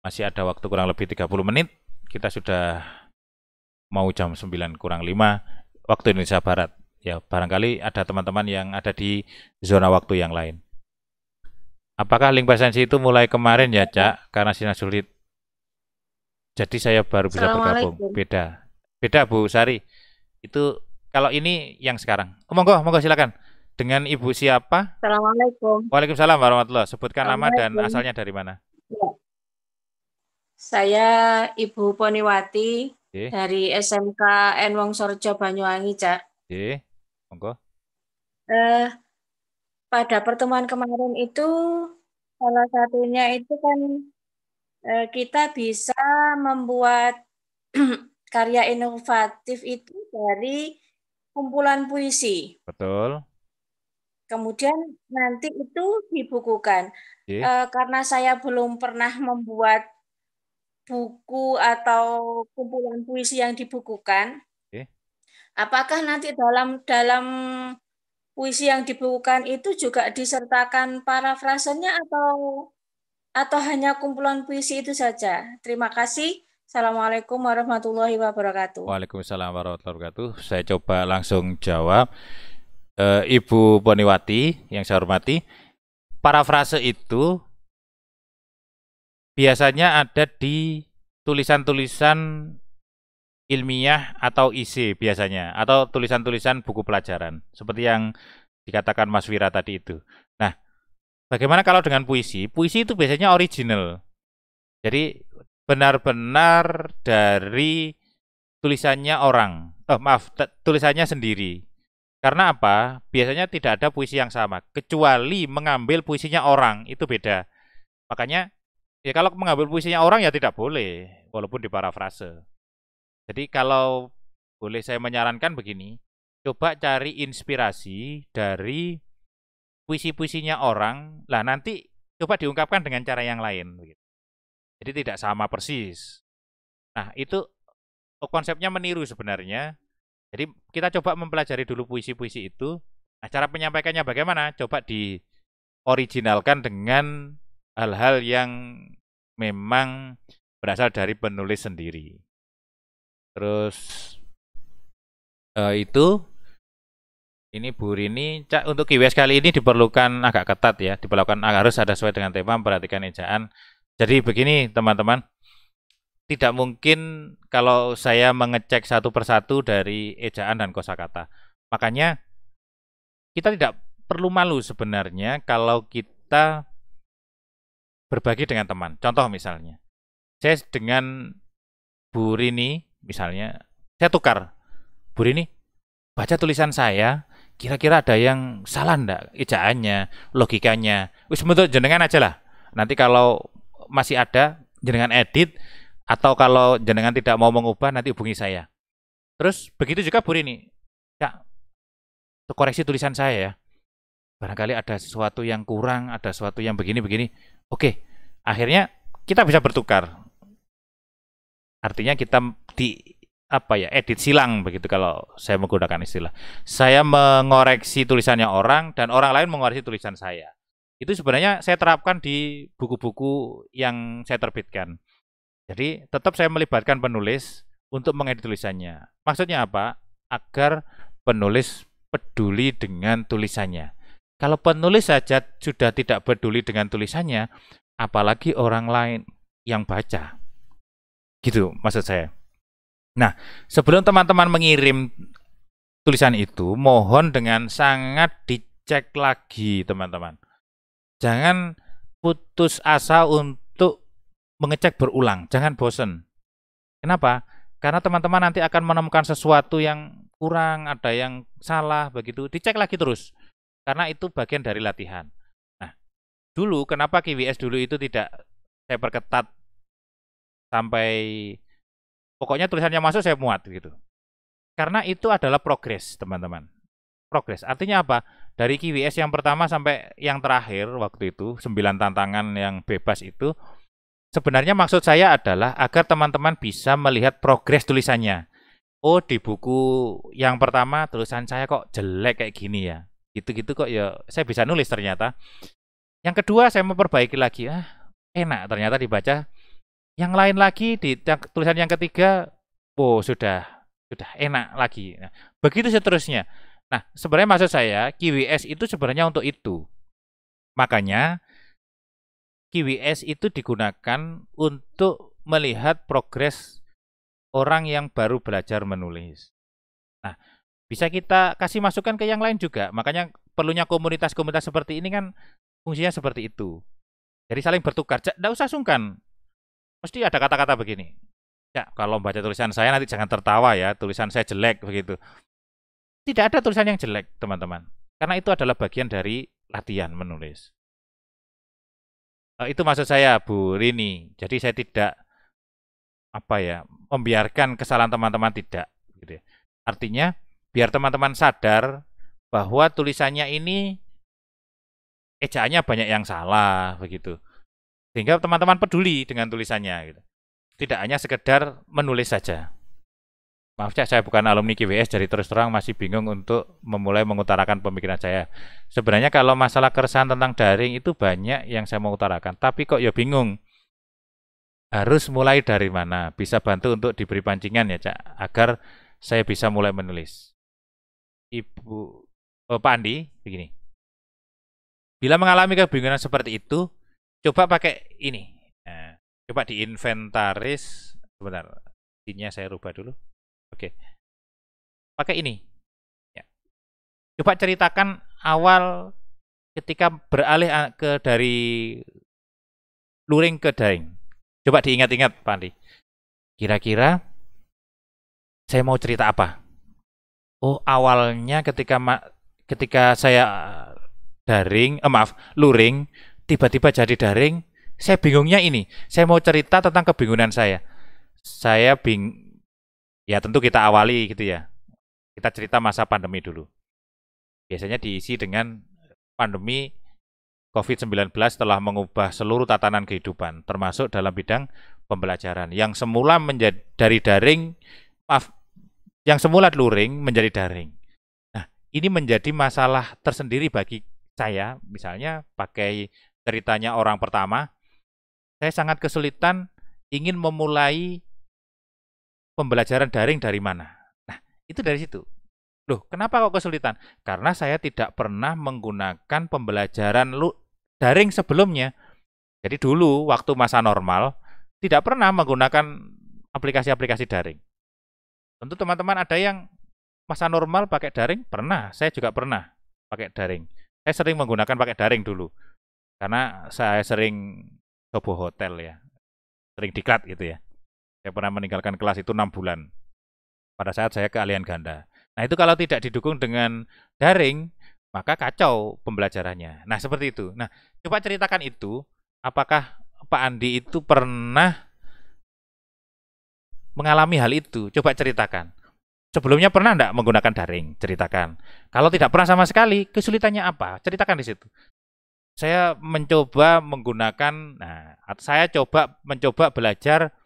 [SPEAKER 1] Masih ada waktu kurang lebih 30 menit. Kita sudah mau jam 9 kurang 5 waktu Indonesia Barat. Ya, barangkali ada teman-teman yang ada di zona waktu yang lain. Apakah link presensi itu mulai kemarin ya, Cak? Karena sinyal sulit. Jadi saya baru bisa bergabung.
[SPEAKER 2] Assalamualaikum.
[SPEAKER 1] Beda. Beda, Bu Sari. Itu kalau ini yang sekarang. Oh, monggo silakan. Dengan Ibu siapa?
[SPEAKER 2] Assalamualaikum.
[SPEAKER 1] Waalaikumsalam warahmatullahi. Sebutkan nama dan
[SPEAKER 2] Assalamualaikum.
[SPEAKER 1] asalnya dari mana.
[SPEAKER 2] Ya. Saya Ibu Poniwati
[SPEAKER 1] Oke,
[SPEAKER 2] dari SMK N Wongsorjo Banyuwangi, Cak.
[SPEAKER 1] oke. Monggo.
[SPEAKER 2] Eh, pada pertemuan kemarin itu salah satunya itu kan kita bisa membuat karya inovatif itu dari kumpulan puisi.
[SPEAKER 1] Betul.
[SPEAKER 2] Kemudian nanti itu dibukukan.
[SPEAKER 1] Oke,
[SPEAKER 2] Karena saya belum pernah membuat buku atau kumpulan puisi yang dibukukan,
[SPEAKER 1] oke.
[SPEAKER 2] apakah nanti dalam dalam puisi yang dibukukan itu juga disertakan parafrasenya atau hanya kumpulan puisi itu saja? Terima kasih. Assalamualaikum warahmatullahi wabarakatuh.
[SPEAKER 1] Waalaikumsalam warahmatullahi wabarakatuh. Saya coba langsung jawab. Ibu Poniwati yang saya hormati, parafrase itu biasanya ada di tulisan-tulisan ilmiah atau IC biasanya, atau tulisan-tulisan buku pelajaran, seperti yang dikatakan Mas Wira tadi itu. Nah, bagaimana kalau dengan puisi? Puisi itu biasanya original. Jadi benar-benar dari tulisannya orang. Tulisannya sendiri. Karena apa? Biasanya tidak ada puisi yang sama, kecuali mengambil puisinya orang, itu beda. Makanya, ya kalau mengambil puisinya orang ya tidak boleh, walaupun diparafrase. Jadi kalau boleh saya menyarankan begini, coba cari inspirasi dari puisi-puisinya orang, lah nanti coba diungkapkan dengan cara yang lain. Jadi tidak sama persis. Nah, itu konsepnya meniru sebenarnya. Jadi kita coba mempelajari dulu puisi-puisi itu. Nah, cara penyampaikannya bagaimana? Coba dioriginalkan dengan hal-hal yang memang berasal dari penulis sendiri. Terus itu ini Bu Rini, Cak, untuk KWS kali ini diperlukan agak ketat ya, diperlukan harus ada sesuai dengan tema, perhatikan ejaan. Jadi begini teman-teman, tidak mungkin kalau saya mengecek satu persatu dari ejaan dan kosakata. Makanya kita tidak perlu malu sebenarnya kalau kita berbagi dengan teman. Contoh misalnya, saya dengan Bu Rini misalnya, saya tukar. Bu Rini, baca tulisan saya, kira-kira ada yang salah ndak ejaannya, logikanya. Wis menurut jenengan aja lah. Nanti kalau masih ada, jenengan edit, atau kalau jenengan tidak mau mengubah, nanti hubungi saya. Terus begitu juga Bu Rini. Cak, koreksi tulisan saya ya. Barangkali ada sesuatu yang kurang, ada sesuatu yang begini-begini. Oke, akhirnya kita bisa bertukar. Artinya kita di apa ya, edit silang begitu kalau saya menggunakan istilah. Saya mengoreksi tulisannya orang dan orang lain mengoreksi tulisan saya. Itu sebenarnya saya terapkan di buku-buku yang saya terbitkan. Jadi tetap saya melibatkan penulis untuk mengedit tulisannya. Maksudnya apa? Agar penulis peduli dengan tulisannya. Kalau penulis saja sudah tidak peduli dengan tulisannya, apalagi orang lain yang baca. Gitu maksud saya. Nah, sebelum teman-teman mengirim tulisan itu, mohon dengan sangat dicek lagi teman-teman. Jangan putus asa untuk mengecek berulang, jangan bosen. Kenapa? Karena teman-teman nanti akan menemukan sesuatu yang kurang, ada yang salah begitu. Dicek lagi terus. Karena itu bagian dari latihan. Nah, dulu kenapa KWS dulu itu tidak saya perketat sampai pokoknya tulisannya masuk saya muat gitu. Karena itu adalah progres, teman-teman. Progres. Artinya apa? Dari KWS yang pertama sampai yang terakhir waktu itu, 9 tantangan yang bebas itu, sebenarnya maksud saya adalah agar teman-teman bisa melihat progres tulisannya. oh di buku yang pertama tulisan saya kok jelek kayak gini ya. Gitu-gitu kok ya saya bisa nulis ternyata. Yang kedua saya memperbaiki lagi. Enak ternyata dibaca. Yang lain lagi di tulisan yang ketiga, oh sudah enak lagi. Nah, begitu seterusnya. Nah, sebenarnya maksud saya QWS itu sebenarnya untuk itu. Makanya QWS itu digunakan untuk melihat progres orang yang baru belajar menulis. Nah, bisa kita kasih masukan ke yang lain juga. Makanya perlunya komunitas-komunitas seperti ini kan fungsinya seperti itu. Jadi saling bertukar. Tidak usah sungkan. Mesti ada kata-kata begini. Ya, kalau baca tulisan saya nanti jangan tertawa ya, tulisan saya jelek begitu. Tidak ada tulisan yang jelek, teman-teman. Karena itu adalah bagian dari latihan menulis. Itu maksud saya, Bu Rini. Jadi saya tidak membiarkan kesalahan teman-teman tidak. Gitu ya. Artinya, biar teman-teman sadar bahwa tulisannya ini ejaannya banyak yang salah, begitu. Sehingga teman-teman peduli dengan tulisannya. Gitu. Tidak hanya sekedar menulis saja. Maaf ya, saya bukan alumni QWS, jadi terus terang masih bingung untuk memulai mengutarakan pemikiran saya. Sebenarnya kalau masalah keresahan tentang daring itu banyak yang saya mau utarakan, tapi kok ya bingung. Harus mulai dari mana? Bisa bantu untuk diberi pancingan ya, Cak, agar saya bisa mulai menulis. Pak Andi, begini. Bila mengalami kebingungan seperti itu, coba pakai ini. Nah, coba diinventaris. Sebentar, ini saya rubah dulu. Oke. Pakai ini. Ya. Coba ceritakan awal ketika beralih dari luring ke daring. Coba diingat-ingat, Pak Andi. Kira-kira saya mau cerita apa? Oh, awalnya ketika saya luring, tiba-tiba jadi daring, saya bingungnya ini. Saya mau cerita tentang kebingungan saya. Ya tentu kita awali gitu ya. Kita cerita masa pandemi dulu. Biasanya diisi dengan pandemi COVID-19 telah mengubah seluruh tatanan kehidupan, termasuk dalam bidang pembelajaran. Yang semula yang semula luring menjadi daring. Nah, ini menjadi masalah tersendiri bagi saya. Misalnya pakai ceritanya orang pertama, saya sangat kesulitan ingin memulai pembelajaran daring dari mana. Nah, itu dari situ. Loh, kenapa kok kesulitan? Karena saya tidak pernah menggunakan pembelajaran daring sebelumnya. Jadi dulu waktu masa normal tidak pernah menggunakan aplikasi-aplikasi daring. Tentu teman-teman ada yang masa normal pakai daring? Pernah, saya juga pernah pakai daring. Saya sering menggunakan pakai daring dulu. Karena saya sering coba hotel ya. Sering diklat gitu ya. Saya pernah meninggalkan kelas itu 6 bulan. Pada saat saya keahlian ganda. Nah itu kalau tidak didukung dengan daring, maka kacau pembelajarannya. Nah seperti itu. Nah coba ceritakan itu, apakah Pak Andi itu pernah mengalami hal itu? Coba ceritakan. Sebelumnya pernah enggak menggunakan daring? Ceritakan. Kalau tidak pernah sama sekali, kesulitannya apa? Ceritakan di situ. Saya mencoba mencoba belajar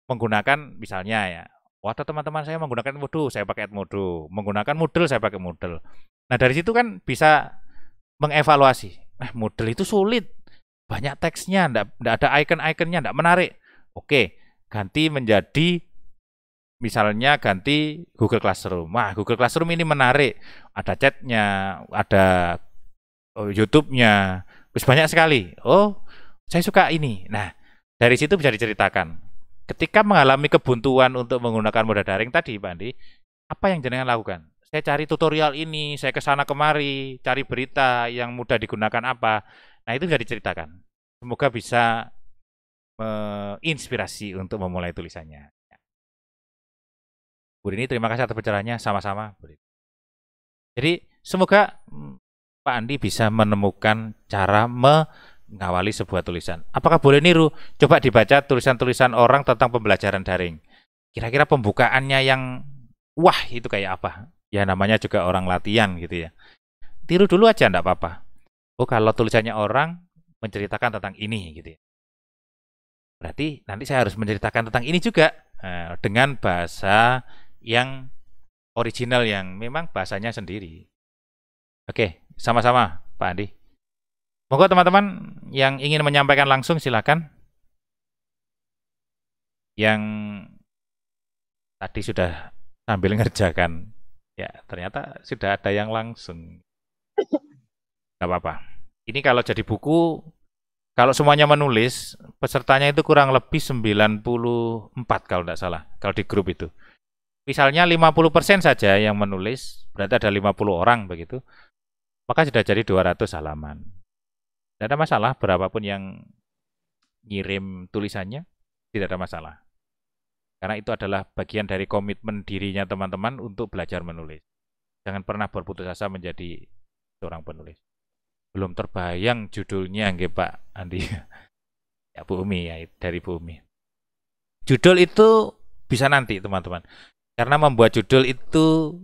[SPEAKER 1] menggunakan misalnya ya. Waktu teman-teman saya menggunakan Moodle, saya pakai Moodle. Menggunakan Moodle, saya pakai Moodle. Nah, dari situ kan bisa mengevaluasi. Moodle itu sulit. Banyak teksnya, enggak ada icon-iconnya, enggak menarik. Oke, ganti Google Classroom. Google Classroom ini menarik. Ada chatnya, ada YouTube-nya. Terus banyak sekali. Oh, saya suka ini. Nah, dari situ bisa diceritakan. Ketika mengalami kebuntuan untuk menggunakan moda daring tadi, Pak Andi, apa yang jenengan lakukan? Saya cari tutorial ini, saya kesana kemari, cari berita yang mudah digunakan apa. Nah, itu bisa diceritakan. Semoga bisa menginspirasi untuk memulai tulisannya. Bu Rini, terima kasih atas pencerahannya. Sama-sama, Bu Rini. Jadi, semoga Pak Andi bisa menemukan cara mengawali sebuah tulisan. Apakah boleh niru? Coba dibaca tulisan-tulisan orang tentang pembelajaran daring. Kira-kira pembukaannya yang wah itu kayak apa? Ya namanya juga orang latihan gitu ya. Tiru dulu aja enggak apa-apa. Oh kalau tulisannya orang menceritakan tentang ini gitu ya. Berarti nanti saya harus menceritakan tentang ini juga dengan bahasa yang original yang memang bahasanya sendiri. Oke, sama-sama Pak Andi. Monggo teman-teman yang ingin menyampaikan langsung silakan. Yang tadi sudah sambil ngerjakan, ya ternyata sudah ada yang langsung. Gak apa-apa. Ini kalau jadi buku, kalau semuanya menulis, pesertanya itu kurang lebih 94 kalau tidak salah, kalau di grup itu. Misalnya 50% saja yang menulis, berarti ada 50 orang begitu, maka sudah jadi 200 halaman. Tidak ada masalah, berapapun yang ngirim tulisannya, tidak ada masalah. Karena itu adalah bagian dari komitmen dirinya teman-teman untuk belajar menulis. Jangan pernah berputus asa menjadi seorang penulis. Belum terbayang judulnya nggih Pak Andi. Ya Bu Umi ya, dari Bu Umi. Judul itu bisa nanti teman-teman. Karena membuat judul itu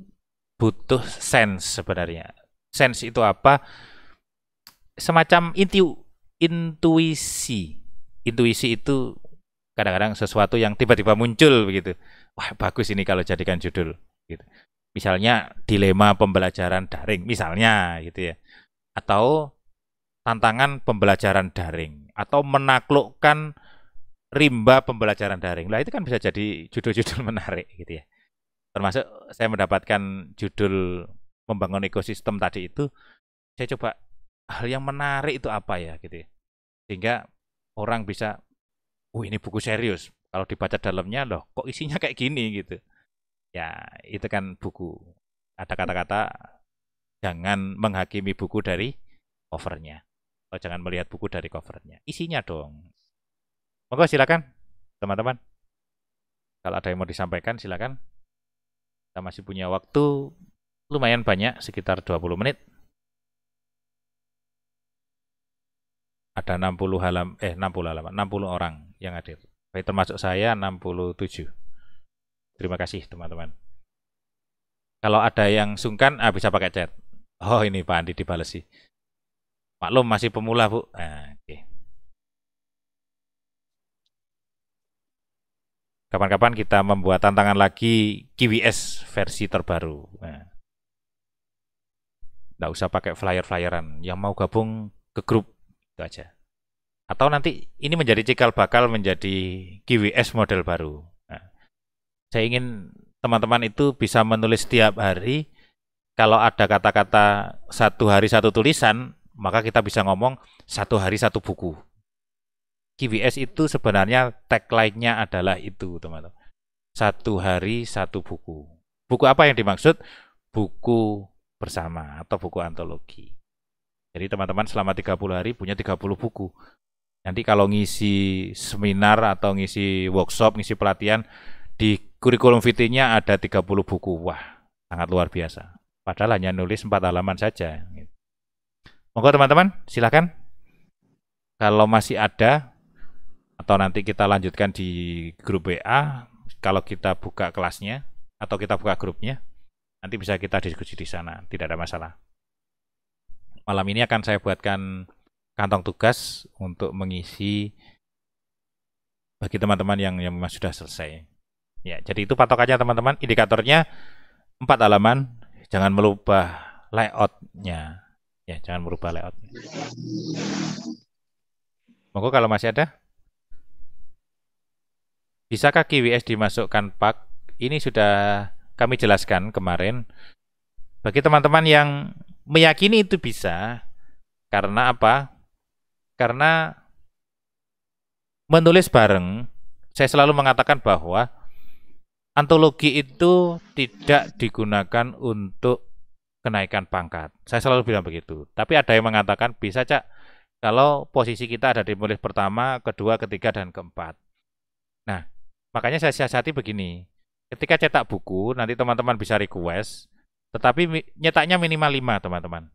[SPEAKER 1] butuh sense sebenarnya. Sense itu apa? Semacam intuisi. Intuisi itu kadang-kadang sesuatu yang tiba-tiba muncul begitu. Wah, bagus ini kalau jadikan judul gitu. Misalnya dilema pembelajaran daring misalnya gitu ya. Atau tantangan pembelajaran daring atau menaklukkan rimba pembelajaran daring. Lah itu kan bisa jadi judul-judul menarik gitu ya. Termasuk saya mendapatkan judul membangun ekosistem tadi itu, saya coba hal yang menarik itu apa ya gitu ya. Sehingga orang bisa, ini buku serius. Kalau dibaca dalamnya loh, kok isinya kayak gini gitu. Ya, itu kan buku. Ada kata-kata jangan menghakimi buku dari covernya. Atau jangan melihat buku dari covernya. Isinya dong. Monggo silakan, teman-teman. Kalau ada yang mau disampaikan, silakan. Kita masih punya waktu lumayan banyak, sekitar 20 menit. Ada 60 orang yang hadir. Baik termasuk saya 67. Terima kasih teman-teman. Kalau ada yang sungkan, bisa pakai chat. Oh ini Pak Andi dibales sih. Maklum masih pemula Bu. Nah, oke. Kapan-kapan kita membuat tantangan lagi KWS versi terbaru. Nah, nggak usah pakai flyer-flyeran. Yang mau gabung ke grup itu aja. Atau nanti ini menjadi cikal bakal menjadi KWS model baru. Nah, saya ingin teman-teman itu bisa menulis setiap hari. Kalau ada kata-kata satu hari satu tulisan, maka kita bisa ngomong satu hari satu buku. KWS itu sebenarnya tagline-nya adalah itu, teman-teman. Satu hari satu buku. Buku apa yang dimaksud? Buku bersama atau buku antologi. Jadi teman-teman selama 30 hari punya 30 buku. Nanti kalau ngisi seminar atau ngisi workshop, ngisi pelatihan, di kurikulum vitae-nya ada 30 buku. Wah, sangat luar biasa. Padahal hanya nulis 4 halaman saja. Monggo teman-teman, silakan. Kalau masih ada, atau nanti kita lanjutkan di grup WA, kalau kita buka kelasnya, atau kita buka grupnya, nanti bisa kita diskusi di sana, tidak ada masalah. Malam ini akan saya buatkan kantong tugas untuk mengisi bagi teman-teman yang memang sudah selesai. Ya, jadi itu patokannya teman-teman, indikatornya 4 halaman, jangan merubah layout-nya. Ya, jangan merubah layout. Monggo kalau masih ada. Bisakah KWS dimasukkan Pak? Ini sudah kami jelaskan kemarin. Bagi teman-teman yang meyakini itu bisa, karena apa? Karena menulis bareng, saya selalu mengatakan bahwa antologi itu tidak digunakan untuk kenaikan pangkat. Saya selalu bilang begitu. Tapi ada yang mengatakan bisa Cak, kalau posisi kita ada di penulis pertama, kedua, ketiga, dan keempat. Nah, makanya saya siasati begini. Ketika cetak buku, nanti teman-teman bisa request, tetapi nyetaknya minimal 5, teman-teman.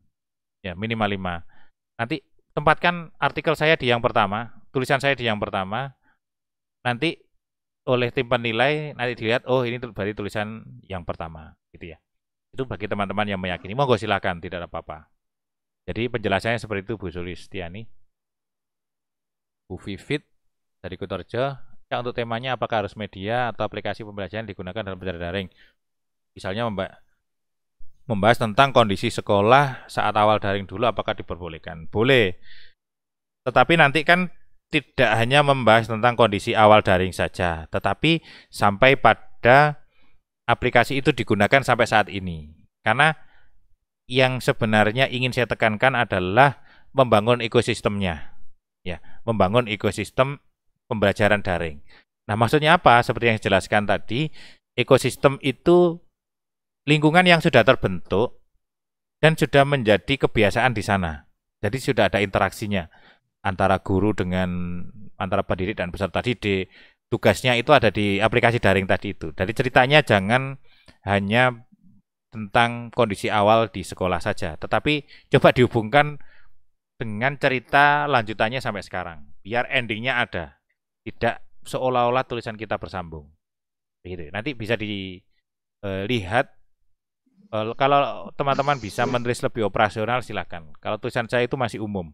[SPEAKER 1] Ya, minimal 5. Nanti tempatkan artikel saya di yang pertama, tulisan saya di yang pertama. Nanti oleh tim penilai nanti dilihat, oh ini berarti tulisan yang pertama, gitu ya. Itu bagi teman-teman yang meyakini. Monggo silakan, tidak ada apa-apa. Jadi penjelasannya seperti itu Bu Sulistiani. Bu Vivit dari Kutorjo, untuk temanya apakah harus media atau aplikasi pembelajaran digunakan dalam pembelajaran daring. Misalnya membahas tentang kondisi sekolah saat awal daring dulu apakah diperbolehkan. Boleh. Tetapi nanti kan tidak hanya membahas tentang kondisi awal daring saja, tetapi sampai pada aplikasi itu digunakan sampai saat ini. Karena yang sebenarnya ingin saya tekankan adalah membangun ekosistemnya. Ya, membangun ekosistem pembelajaran daring. Nah, maksudnya apa? Seperti yang dijelaskan tadi, ekosistem itu lingkungan yang sudah terbentuk dan sudah menjadi kebiasaan di sana. Jadi sudah ada interaksinya antara guru dengan antara pendidik dan peserta didik. Tugasnya itu ada di aplikasi daring tadi itu. Jadi ceritanya jangan hanya tentang kondisi awal di sekolah saja, tetapi coba dihubungkan dengan cerita lanjutannya sampai sekarang. Biar endingnya ada. Tidak seolah-olah tulisan kita bersambung. Begitu. Nanti bisa dilihat. Kalau teman-teman bisa menulis lebih operasional, silakan. Kalau tulisan saya itu masih umum.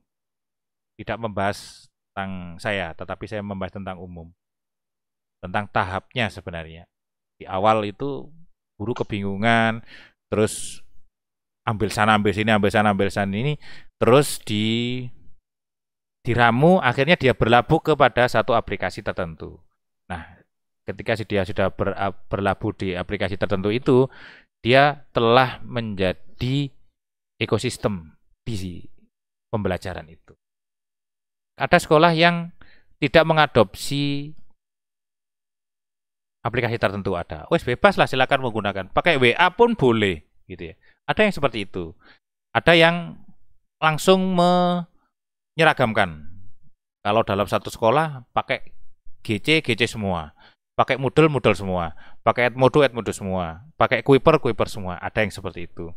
[SPEAKER 1] Tidak membahas tentang saya, tetapi saya membahas tentang umum. Tentang tahapnya sebenarnya. Di awal itu guru kebingungan, terus ambil sana, ambil sini, ambil sana, ambil sana ini, terus diramu, akhirnya dia berlabuh kepada satu aplikasi tertentu. Nah, ketika dia sudah berlabuh di aplikasi tertentu itu, dia telah menjadi ekosistem di pembelajaran itu. Ada sekolah yang tidak mengadopsi aplikasi tertentu ada. Wes bebas lah, silakan menggunakan. Pakai WA pun boleh, gitu ya. Ada yang seperti itu. Ada yang langsung menyeragamkan. Kalau dalam satu sekolah pakai GC semua. Pakai Moodle semua, pakai Edmodo semua, pakai Kuiper semua. Ada yang seperti itu.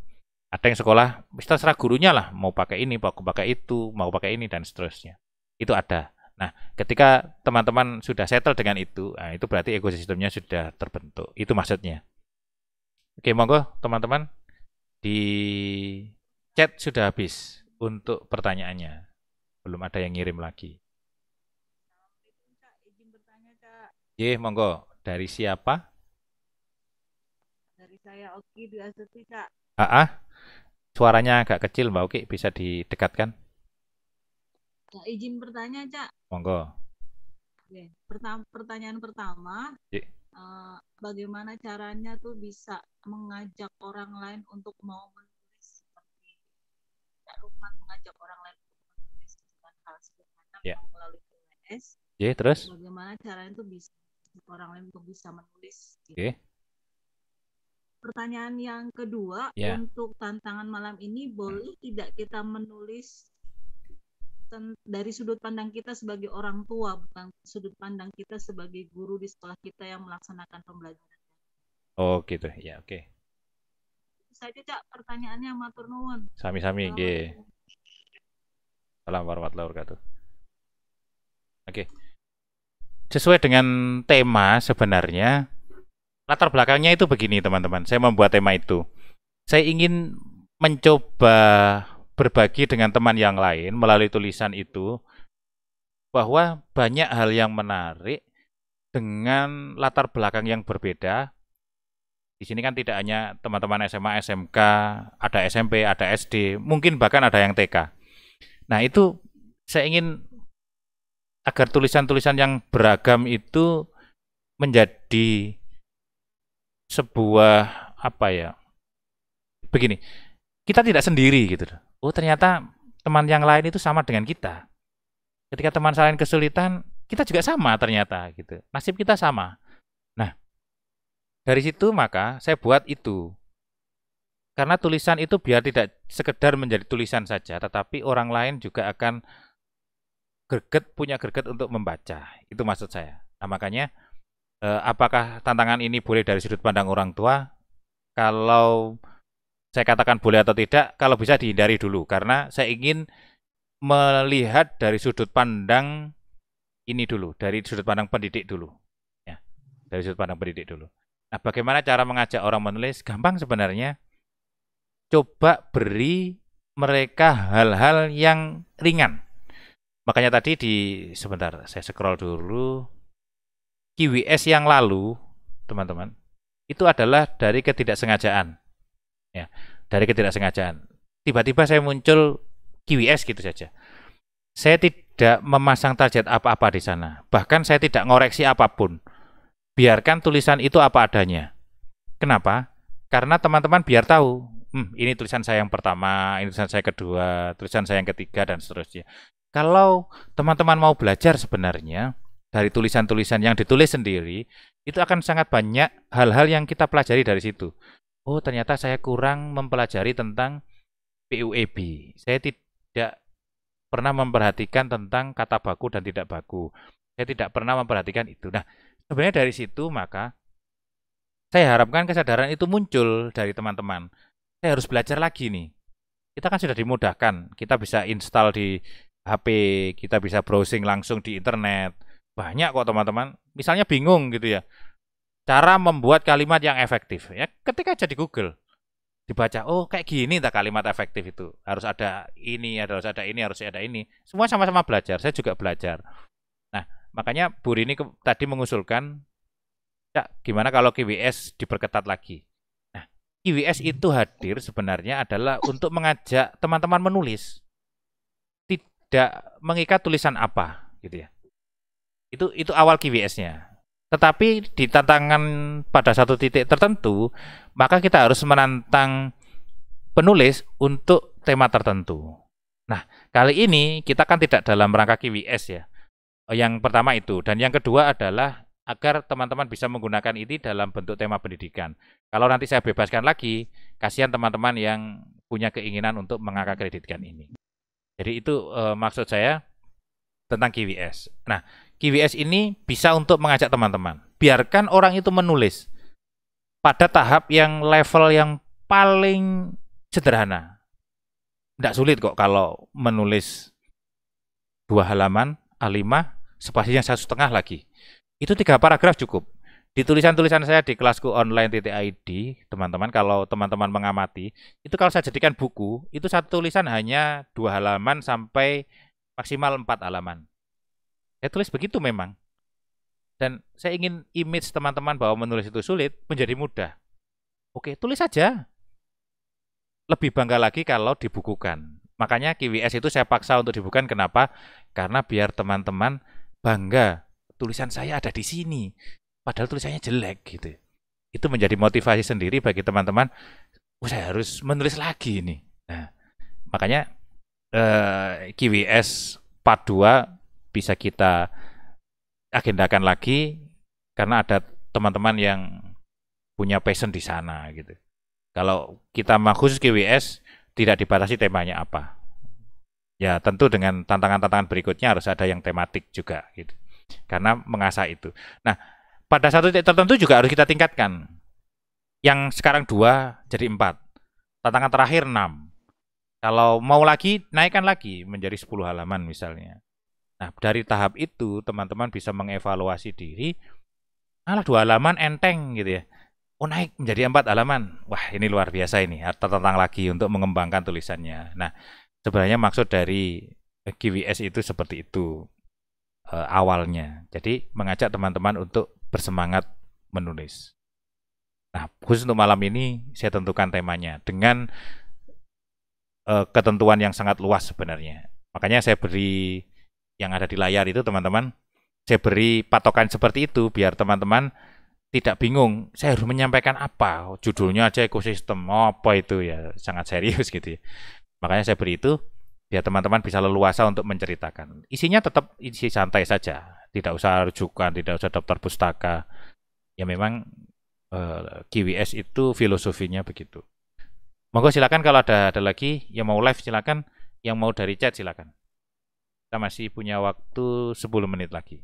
[SPEAKER 1] Ada yang sekolah, terserah gurunya lah, mau pakai ini, mau pakai itu, mau pakai ini, dan seterusnya. Itu ada. Nah, ketika teman-teman sudah settle dengan itu, nah itu berarti ekosistemnya sudah terbentuk. Itu maksudnya. Oke, monggo teman-teman. Di chat sudah habis untuk pertanyaannya. Belum ada yang ngirim lagi. Monggo. Dari siapa?
[SPEAKER 3] Dari saya Oki Dwi Astuti, Kak.
[SPEAKER 1] Suaranya agak kecil, Mbak Oki. Bisa didekatkan?
[SPEAKER 3] Kak, izin bertanya, Cak.
[SPEAKER 1] Monggo.
[SPEAKER 3] Oke. Pertanyaan pertama, bagaimana caranya tuh bisa mengajak orang lain untuk mau menulis seperti Kak Lukman mengajak orang lain untuk menulis dengan hal sederhana melalui PNS.
[SPEAKER 1] Terus?
[SPEAKER 3] Bagaimana caranya tuh bisa orang lain untuk bisa menulis.
[SPEAKER 1] Gitu.
[SPEAKER 3] Pertanyaan yang kedua, untuk tantangan malam ini, boleh tidak kita menulis dari sudut pandang kita sebagai orang tua, bukan sudut pandang kita sebagai guru di sekolah kita yang melaksanakan pembelajaran?
[SPEAKER 1] Oh gitu, ya oke.
[SPEAKER 3] Itu saja, Cak, pertanyaannya, matur nuwun.
[SPEAKER 1] Sami-sami, nggih. Salam warahmatullahi wabarakatuh. Oke. Sesuai dengan tema sebenarnya, latar belakangnya itu begini teman-teman. Saya membuat tema itu. Saya ingin mencoba berbagi dengan teman yang lain melalui tulisan itu, bahwa banyak hal yang menarik dengan latar belakang yang berbeda. Di sini kan tidak hanya teman-teman SMA, SMK, ada SMP, ada SD, mungkin bahkan ada yang TK. Nah itu saya ingin agar tulisan-tulisan yang beragam itu menjadi sebuah begini, kita tidak sendiri gitu. Oh ternyata teman yang lain itu sama dengan kita. Ketika teman lain kesulitan, kita juga sama ternyata gitu. Nasib kita sama. Nah, dari situ maka saya buat itu. Karena tulisan itu biar tidak sekedar menjadi tulisan saja, tetapi orang lain juga akan punya greget untuk membaca. Itu maksud saya. Nah, makanya apakah tantangan ini boleh dari sudut pandang orang tua? Kalau saya katakan boleh atau tidak, kalau bisa dihindari dulu. Karena saya ingin melihat dari sudut pandang ini dulu, dari sudut pandang pendidik dulu. Ya, dari sudut pandang pendidik dulu. Nah, bagaimana cara mengajak orang menulis? Gampang sebenarnya. Coba beri mereka hal-hal yang ringan. Makanya tadi sebentar, saya scroll dulu. QWS yang lalu, teman-teman, itu adalah dari ketidaksengajaan. Ya, dari ketidaksengajaan. Tiba-tiba saya muncul QWS gitu saja. Saya tidak memasang target apa-apa di sana. Bahkan saya tidak ngoreksi apapun. Biarkan tulisan itu apa adanya. Kenapa? Karena teman-teman biar tahu, ini tulisan saya yang pertama, ini tulisan saya kedua, tulisan saya yang ketiga, dan seterusnya. Kalau teman-teman mau belajar sebenarnya dari tulisan-tulisan yang ditulis sendiri, itu akan sangat banyak hal-hal yang kita pelajari dari situ. Oh, ternyata saya kurang mempelajari tentang PUEB. Saya tidak pernah memperhatikan tentang kata baku dan tidak baku. Saya tidak pernah memperhatikan itu. Nah, sebenarnya dari situ maka saya harapkan kesadaran itu muncul dari teman-teman. Saya harus belajar lagi nih. Kita kan sudah dimudahkan. Kita bisa install di HP, kita bisa browsing langsung di internet. Banyak kok teman-teman. Misalnya bingung gitu ya. Cara membuat kalimat yang efektif. Ya, ketik aja di Google. Dibaca, oh kayak gini tak kalimat efektif itu. Harus ada ini, harus ada ini, harus ada ini. Semua sama-sama belajar. Saya juga belajar. Nah, makanya Bu Rini tadi mengusulkan, ya, gimana kalau QWS diperketat lagi? Nah, QWS itu hadir sebenarnya adalah untuk mengajak teman-teman menulis, tidak mengikat tulisan apa, gitu ya. Itu awal QWS-nya. Tetapi di tantangan pada satu titik tertentu, maka kita harus menantang penulis untuk tema tertentu. Nah, kali ini kita kan tidak dalam rangka QWS ya. Yang pertama itu, dan yang kedua adalah agar teman-teman bisa menggunakan ini dalam bentuk tema pendidikan. Kalau nanti saya bebaskan lagi, kasihan teman-teman yang punya keinginan untuk mengakreditkan ini. Jadi itu maksud saya tentang QWS. Nah, QWS ini bisa untuk mengajak teman-teman. Biarkan orang itu menulis pada tahap yang level yang paling sederhana. Tidak sulit kok kalau menulis 2 halaman, A5, spasinya 1,5 lagi. Itu 3 paragraf cukup. Di tulisan-tulisan saya di kelasku online.id, teman-teman, kalau teman-teman mengamati, itu kalau saya jadikan buku, itu satu tulisan hanya 2 halaman sampai maksimal 4 halaman. Saya tulis begitu memang. Dan saya ingin image teman-teman bahwa menulis itu sulit menjadi mudah. Oke, tulis saja. Lebih bangga lagi kalau dibukukan. Makanya QWS itu saya paksa untuk dibukukan. Kenapa? Karena biar teman-teman bangga. Tulisan saya ada di sini. Padahal tulisannya jelek gitu. Itu menjadi motivasi sendiri bagi teman-teman. Saya harus menulis lagi ini. Nah, makanya QWS part 2 bisa kita agendakan lagi karena ada teman-teman yang punya passion di sana gitu. Kalau kita mau khusus QWS tidak dibatasi temanya apa. Ya tentu dengan tantangan-tantangan berikutnya harus ada yang tematik juga gitu. Karena mengasah itu. Nah, pada satu titik tertentu juga harus kita tingkatkan. Yang sekarang 2 jadi 4. Tantangan terakhir 6. Kalau mau lagi naikkan lagi menjadi 10 halaman misalnya. Nah, dari tahap itu teman-teman bisa mengevaluasi diri. Alah 2 halaman enteng gitu ya. Oh naik menjadi 4 halaman. Wah ini luar biasa ini. Tertentang lagi untuk mengembangkan tulisannya. Nah sebenarnya maksud dari QWS itu seperti itu awalnya. Jadi mengajak teman-teman untuk bersemangat menulis. Nah khusus untuk malam ini saya tentukan temanya dengan ketentuan yang sangat luas sebenarnya. Makanya saya beri yang ada di layar itu teman-teman. Saya beri patokan seperti itu biar teman-teman tidak bingung, saya harus menyampaikan apa, judulnya aja ekosistem, apa itu ya, sangat serius gitu ya. Makanya saya beri itu, biar teman-teman bisa leluasa untuk menceritakan. Isinya tetap isi santai saja, tidak usah rujukan, tidak usah daftar pustaka. Ya memang QWS itu filosofinya begitu. Monggo silakan kalau ada lagi yang mau live silakan, yang mau dari chat silakan. Kita masih punya waktu 10 menit lagi.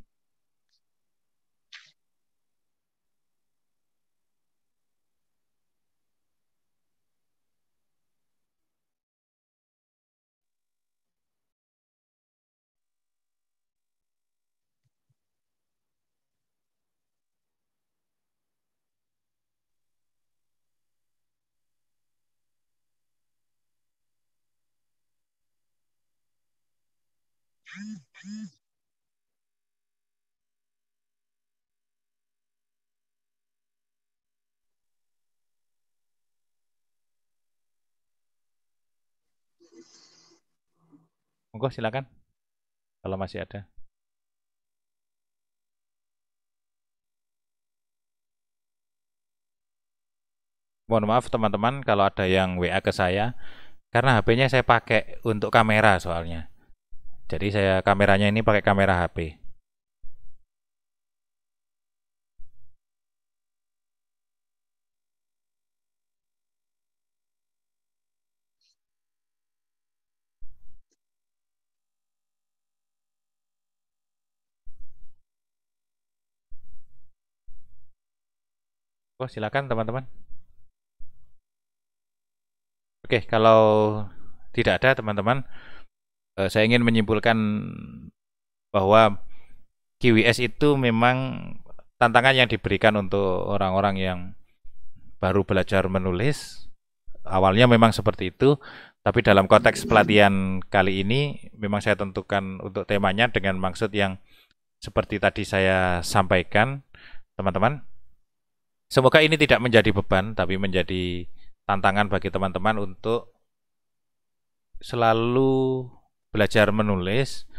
[SPEAKER 1] Monggo silakan kalau masih ada. Mohon maaf teman-teman kalau ada yang WA ke saya, karena HP-nya saya pakai untuk kamera soalnya. Jadi saya kameranya ini pakai kamera HP. Oh, silakan teman-teman. Oke, kalau tidak ada teman-teman, saya ingin menyimpulkan bahwa QWS itu memang tantangan yang diberikan untuk orang-orang yang baru belajar menulis. Awalnya memang seperti itu, tapi dalam konteks pelatihan kali ini memang saya tentukan untuk temanya dengan maksud yang seperti tadi saya sampaikan, teman-teman. Semoga ini tidak menjadi beban, tapi menjadi tantangan bagi teman-teman untuk selalu belajar menulis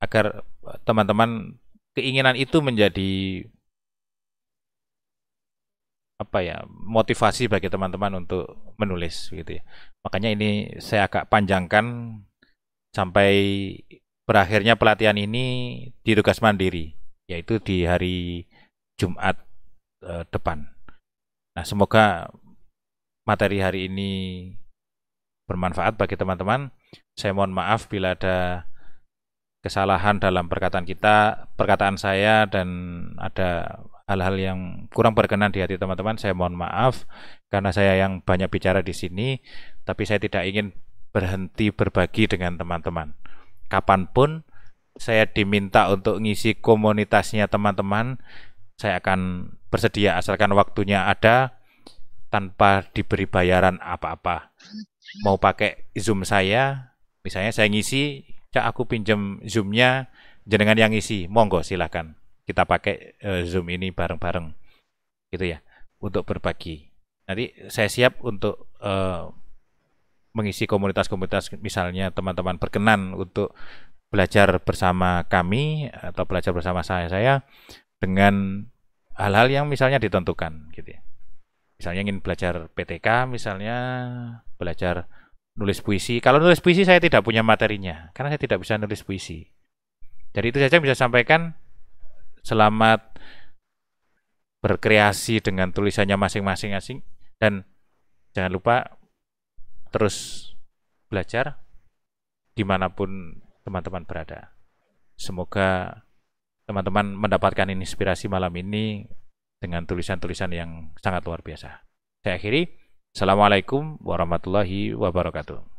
[SPEAKER 1] agar teman-teman keinginan itu menjadi motivasi bagi teman-teman untuk menulis gitu ya. Makanya ini saya agak panjangkan sampai berakhirnya pelatihan ini di tugas mandiri, yaitu di hari Jumat depan. Nah, semoga materi hari ini bermanfaat bagi teman-teman. Saya mohon maaf bila ada kesalahan dalam perkataan saya, dan ada hal-hal yang kurang berkenan di hati teman-teman. Saya mohon maaf karena saya yang banyak bicara di sini, tapi saya tidak ingin berhenti berbagi dengan teman-teman. Kapanpun saya diminta untuk ngisi komunitasnya teman-teman, saya akan bersedia asalkan waktunya ada tanpa diberi bayaran apa-apa. Mau pakai Zoom saya, misalnya saya ngisi, Cak aku pinjam Zoom-nya, jenengan yang ngisi, monggo silakan. Kita pakai Zoom ini bareng-bareng, gitu ya, untuk berbagi. Nanti saya siap untuk mengisi komunitas-komunitas, misalnya teman-teman berkenan untuk belajar bersama kami atau belajar bersama saya dengan hal-hal yang misalnya ditentukan, gitu ya. Misalnya ingin belajar PTK, misalnya belajar nulis puisi. Kalau nulis puisi saya tidak punya materinya, karena saya tidak bisa nulis puisi. Jadi itu saja yang bisa sampaikan. Selamat berkreasi dengan tulisannya masing-masing, dan jangan lupa terus belajar dimanapun teman-teman berada. Semoga teman-teman mendapatkan inspirasi malam ini dengan tulisan-tulisan yang sangat luar biasa. Saya akhiri. Assalamualaikum warahmatullahi wabarakatuh.